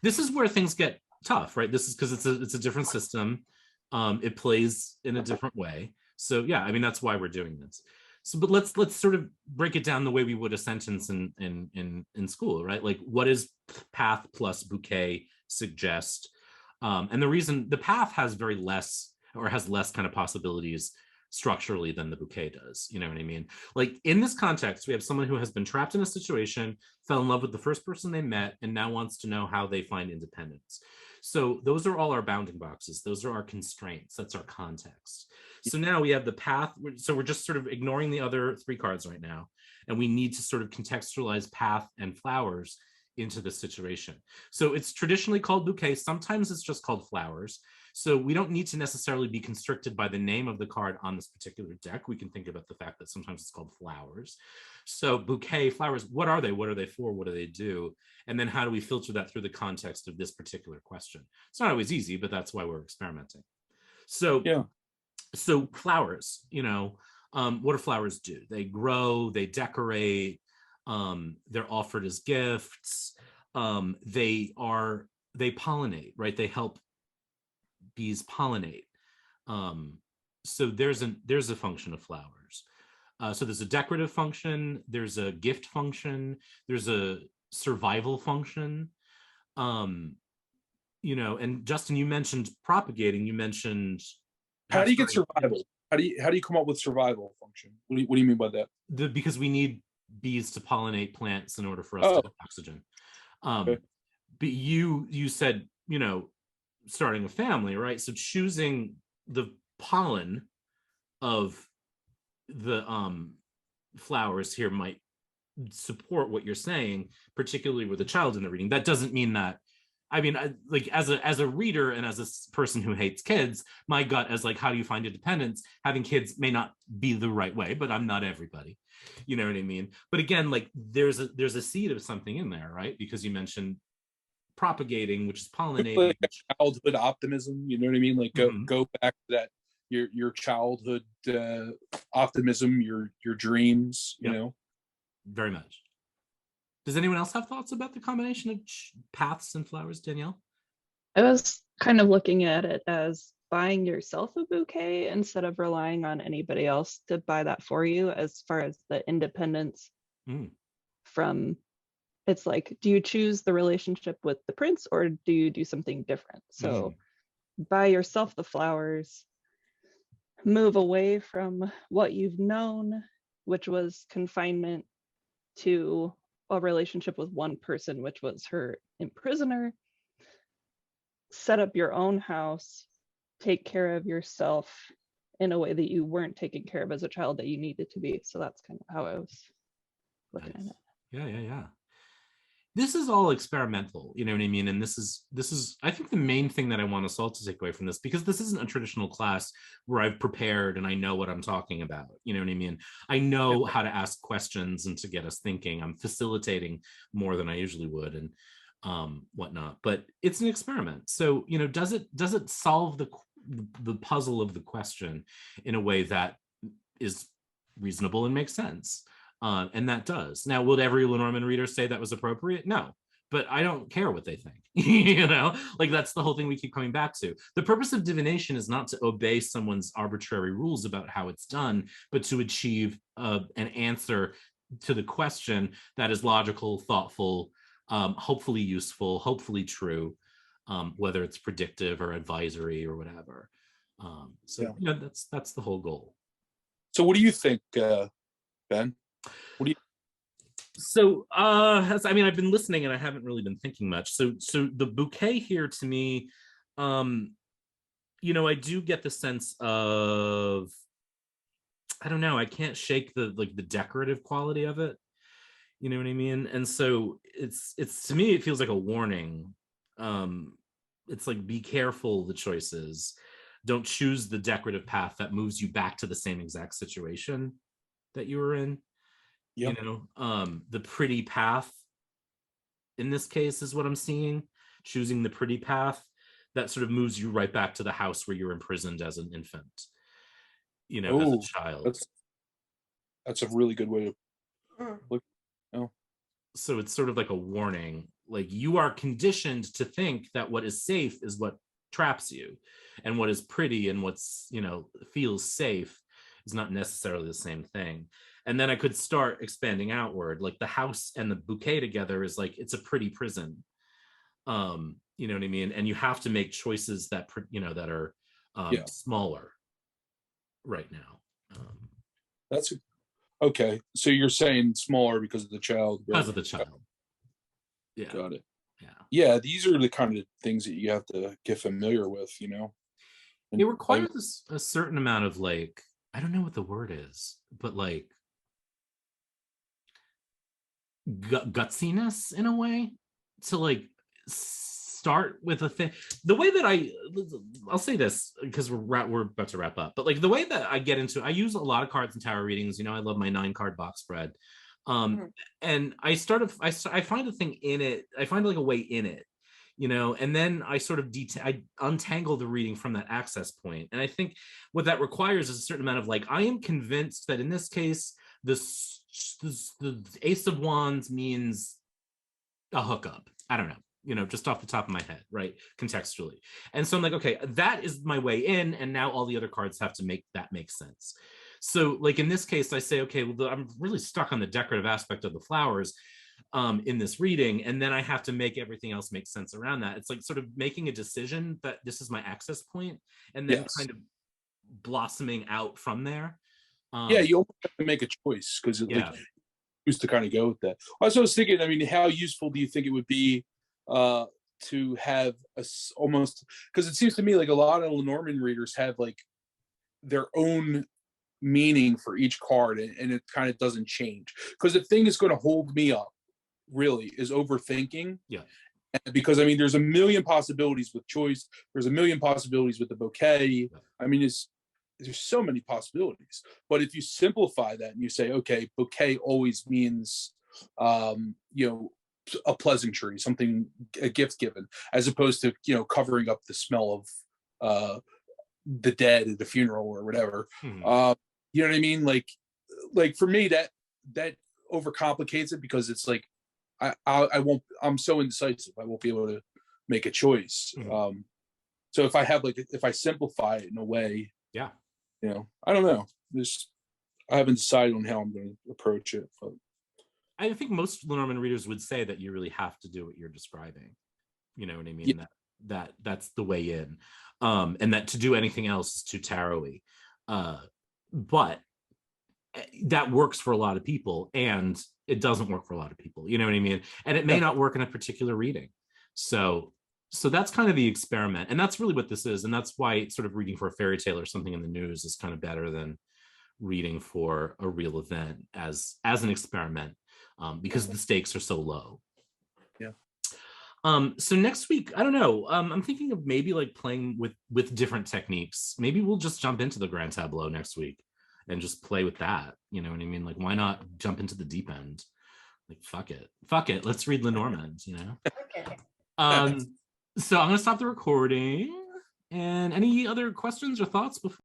this is where things get tough, right? This is because it's a different system. It plays in a different way. So yeah, I mean, that's why we're doing this. So, but let's sort of break it down the way we would a sentence in school, right? Like, what does path plus bouquet suggest? And the reason the path has less kind of possibilities structurally than the bouquet does. You know what I mean? Like, in this context, we have someone who has been trapped in a situation, fell in love with the first person they met, and now wants to know how they find independence. So those are all our bounding boxes. Those are our constraints. That's our context. So now we have the path. So we're just sort of ignoring the other three cards right now. And we need to sort of contextualize path and flowers into the situation. So it's traditionally called bouquet. Sometimes it's just called flowers. So we don't need to necessarily be constricted by the name of the card on this particular deck. We can think about the fact that sometimes it's called flowers. So bouquet, flowers, what are they? What are they for? What do they do? And then how do we filter that through the context of this particular question? It's not always easy, but that's why we're experimenting. So, so flowers, you know, what do flowers do? They grow, they decorate, they're offered as gifts. They pollinate, right? They help bees pollinate. So there's a function of flowers. So there's a decorative function, there's a gift function, there's a survival function. You know, and Justin, you mentioned propagating, you mentioned how do you get survival? How do you come up with survival function? What do you mean by that? Because we need bees to pollinate plants in order for us to have oxygen. But you said, you know, starting a family, right? So choosing the pollen of the flowers here might support what you're saying, particularly with a child in the reading. That doesn't mean that, I mean, like as a reader and as a person who hates kids, my gut is like, how do you find independence? Having kids may not be the right way, but I'm not everybody. You know what I mean? But again, like there's a seed of something in there, right? Because you mentioned propagating, which is pollinating. Like childhood optimism, you know what I mean? Like go back to that your childhood optimism, your dreams, you know. Very much. Does anyone else have thoughts about the combination of paths and flowers, Danielle? I was kind of looking at it as buying yourself a bouquet instead of relying on anybody else to buy that for you, as far as the independence from, it's like, do you choose the relationship with the prince or do you do something different? So buy yourself the flowers, move away from what you've known, which was confinement, to a relationship with one person, which was her imprisoner. Set up your own house, take care of yourself in a way that you weren't taken care of as a child that you needed to be. So that's kind of how I was looking at it. Yeah. This is all experimental, you know what I mean? And this is I think the main thing that I want us all to take away from this, because this isn't a traditional class where I've prepared and I know what I'm talking about, you know what I mean? I know how to ask questions and to get us thinking. I'm facilitating more than I usually would and whatnot, but it's an experiment. So, you know, does it solve the puzzle of the question in a way that is reasonable and makes sense? And that does. Now, would every Lenormand reader say that was appropriate? No. but I don't care what they think. You know, like that's the whole thing we keep coming back to. The purpose of divination is not to obey someone's arbitrary rules about how it's done, but to achieve an answer to the question that is logical, thoughtful, hopefully useful, hopefully true, whether it's predictive or advisory or whatever. So yeah, that's the whole goal. So what do you think, Ben? What do you? So I mean, I've been listening and I haven't really been thinking much. So the bouquet here to me, you know, I do get the sense of, I don't know, I can't shake the decorative quality of it. You know what I mean? And so it's to me, it feels like a warning. It's like, be careful the choices. Don't choose the decorative path that moves you back to the same exact situation that you were in. Yep. You know, the pretty path in this case is what I'm seeing. Choosing the pretty path that sort of moves you right back to the house where you're imprisoned as an infant, you know, as a child. That's a really good way to look. Oh. So it's sort of like a warning, like you are conditioned to think that what is safe is what traps you, and what is pretty and what's, you know, feels safe is not necessarily the same thing. And then I could start expanding outward, like the house and the bouquet together is like, it's a pretty prison. You know what I mean? And you have to make choices that, you know, that are smaller right now. That's okay. So you're saying smaller because of the child. Because of the child. Yeah. Got it. Yeah. Yeah. These are the kind of things that you have to get familiar with, you know? And it requires a certain amount of like, I don't know what the word is, but like gutsiness in a way to like start with a thing. The way that I'll say this because we're about to wrap up, but like the way that I get into, I use a lot of cards in tarot readings. You know, I love my 9-card box spread. And I find a thing in it. I find like a way in it, you know, and then I sort of I untangle the reading from that access point. And I think what that requires is a certain amount of like, I am convinced that in this case, the Ace of Wands means a hookup. I don't know, you know, just off the top of my head, right? Contextually. And so I'm like, okay, that is my way in. And now all the other cards have to make that make sense. So like in this case, I say, okay, well, I'm really stuck on the decorative aspect of the flowers in this reading. And then I have to make everything else make sense around that. It's like sort of making a decision that this is my access point, and then kind of blossoming out from there. Yeah, you almost have to make a choice because it like used to kind of go with that. Also, I was thinking, I mean, how useful do you think it would be to have almost, because it seems to me like a lot of Lenormand readers have like their own meaning for each card, and it kind of doesn't change, because the thing is going to hold me up really is overthinking. And because I mean, there's a million possibilities with choice, there's a million possibilities with the bouquet. I mean, there's so many possibilities. But if you simplify that and you say, okay, bouquet always means you know, a pleasantry, something, a gift given, as opposed to, you know, covering up the smell of the dead at the funeral or whatever. You know what I mean? Like for me, that overcomplicates it, because it's like I won't, I'm so indecisive, I won't be able to make a choice. So if I simplify it in a way, you know, I don't know, I haven't decided on how I'm going to approach it, but I think most Lenormand readers would say that you really have to do what you're describing. You know what I mean? That's the way in. And that to do anything else is too tarot-y. But that works for a lot of people, and it doesn't work for a lot of people. You know what I mean? And it may not work in a particular reading. So that's kind of the experiment. And that's really what this is. And that's why sort of reading for a fairy tale or something in the news is kind of better than reading for a real event as an experiment, because the stakes are so low. So next week, I don't know, I'm thinking of maybe like playing with different techniques. Maybe we'll just jump into the grand tableau next week and just play with that. You know what I mean? Like, why not jump into the deep end? Like, fuck it, let's read Lenormand, you know? So I'm gonna stop the recording. And any other questions or thoughts before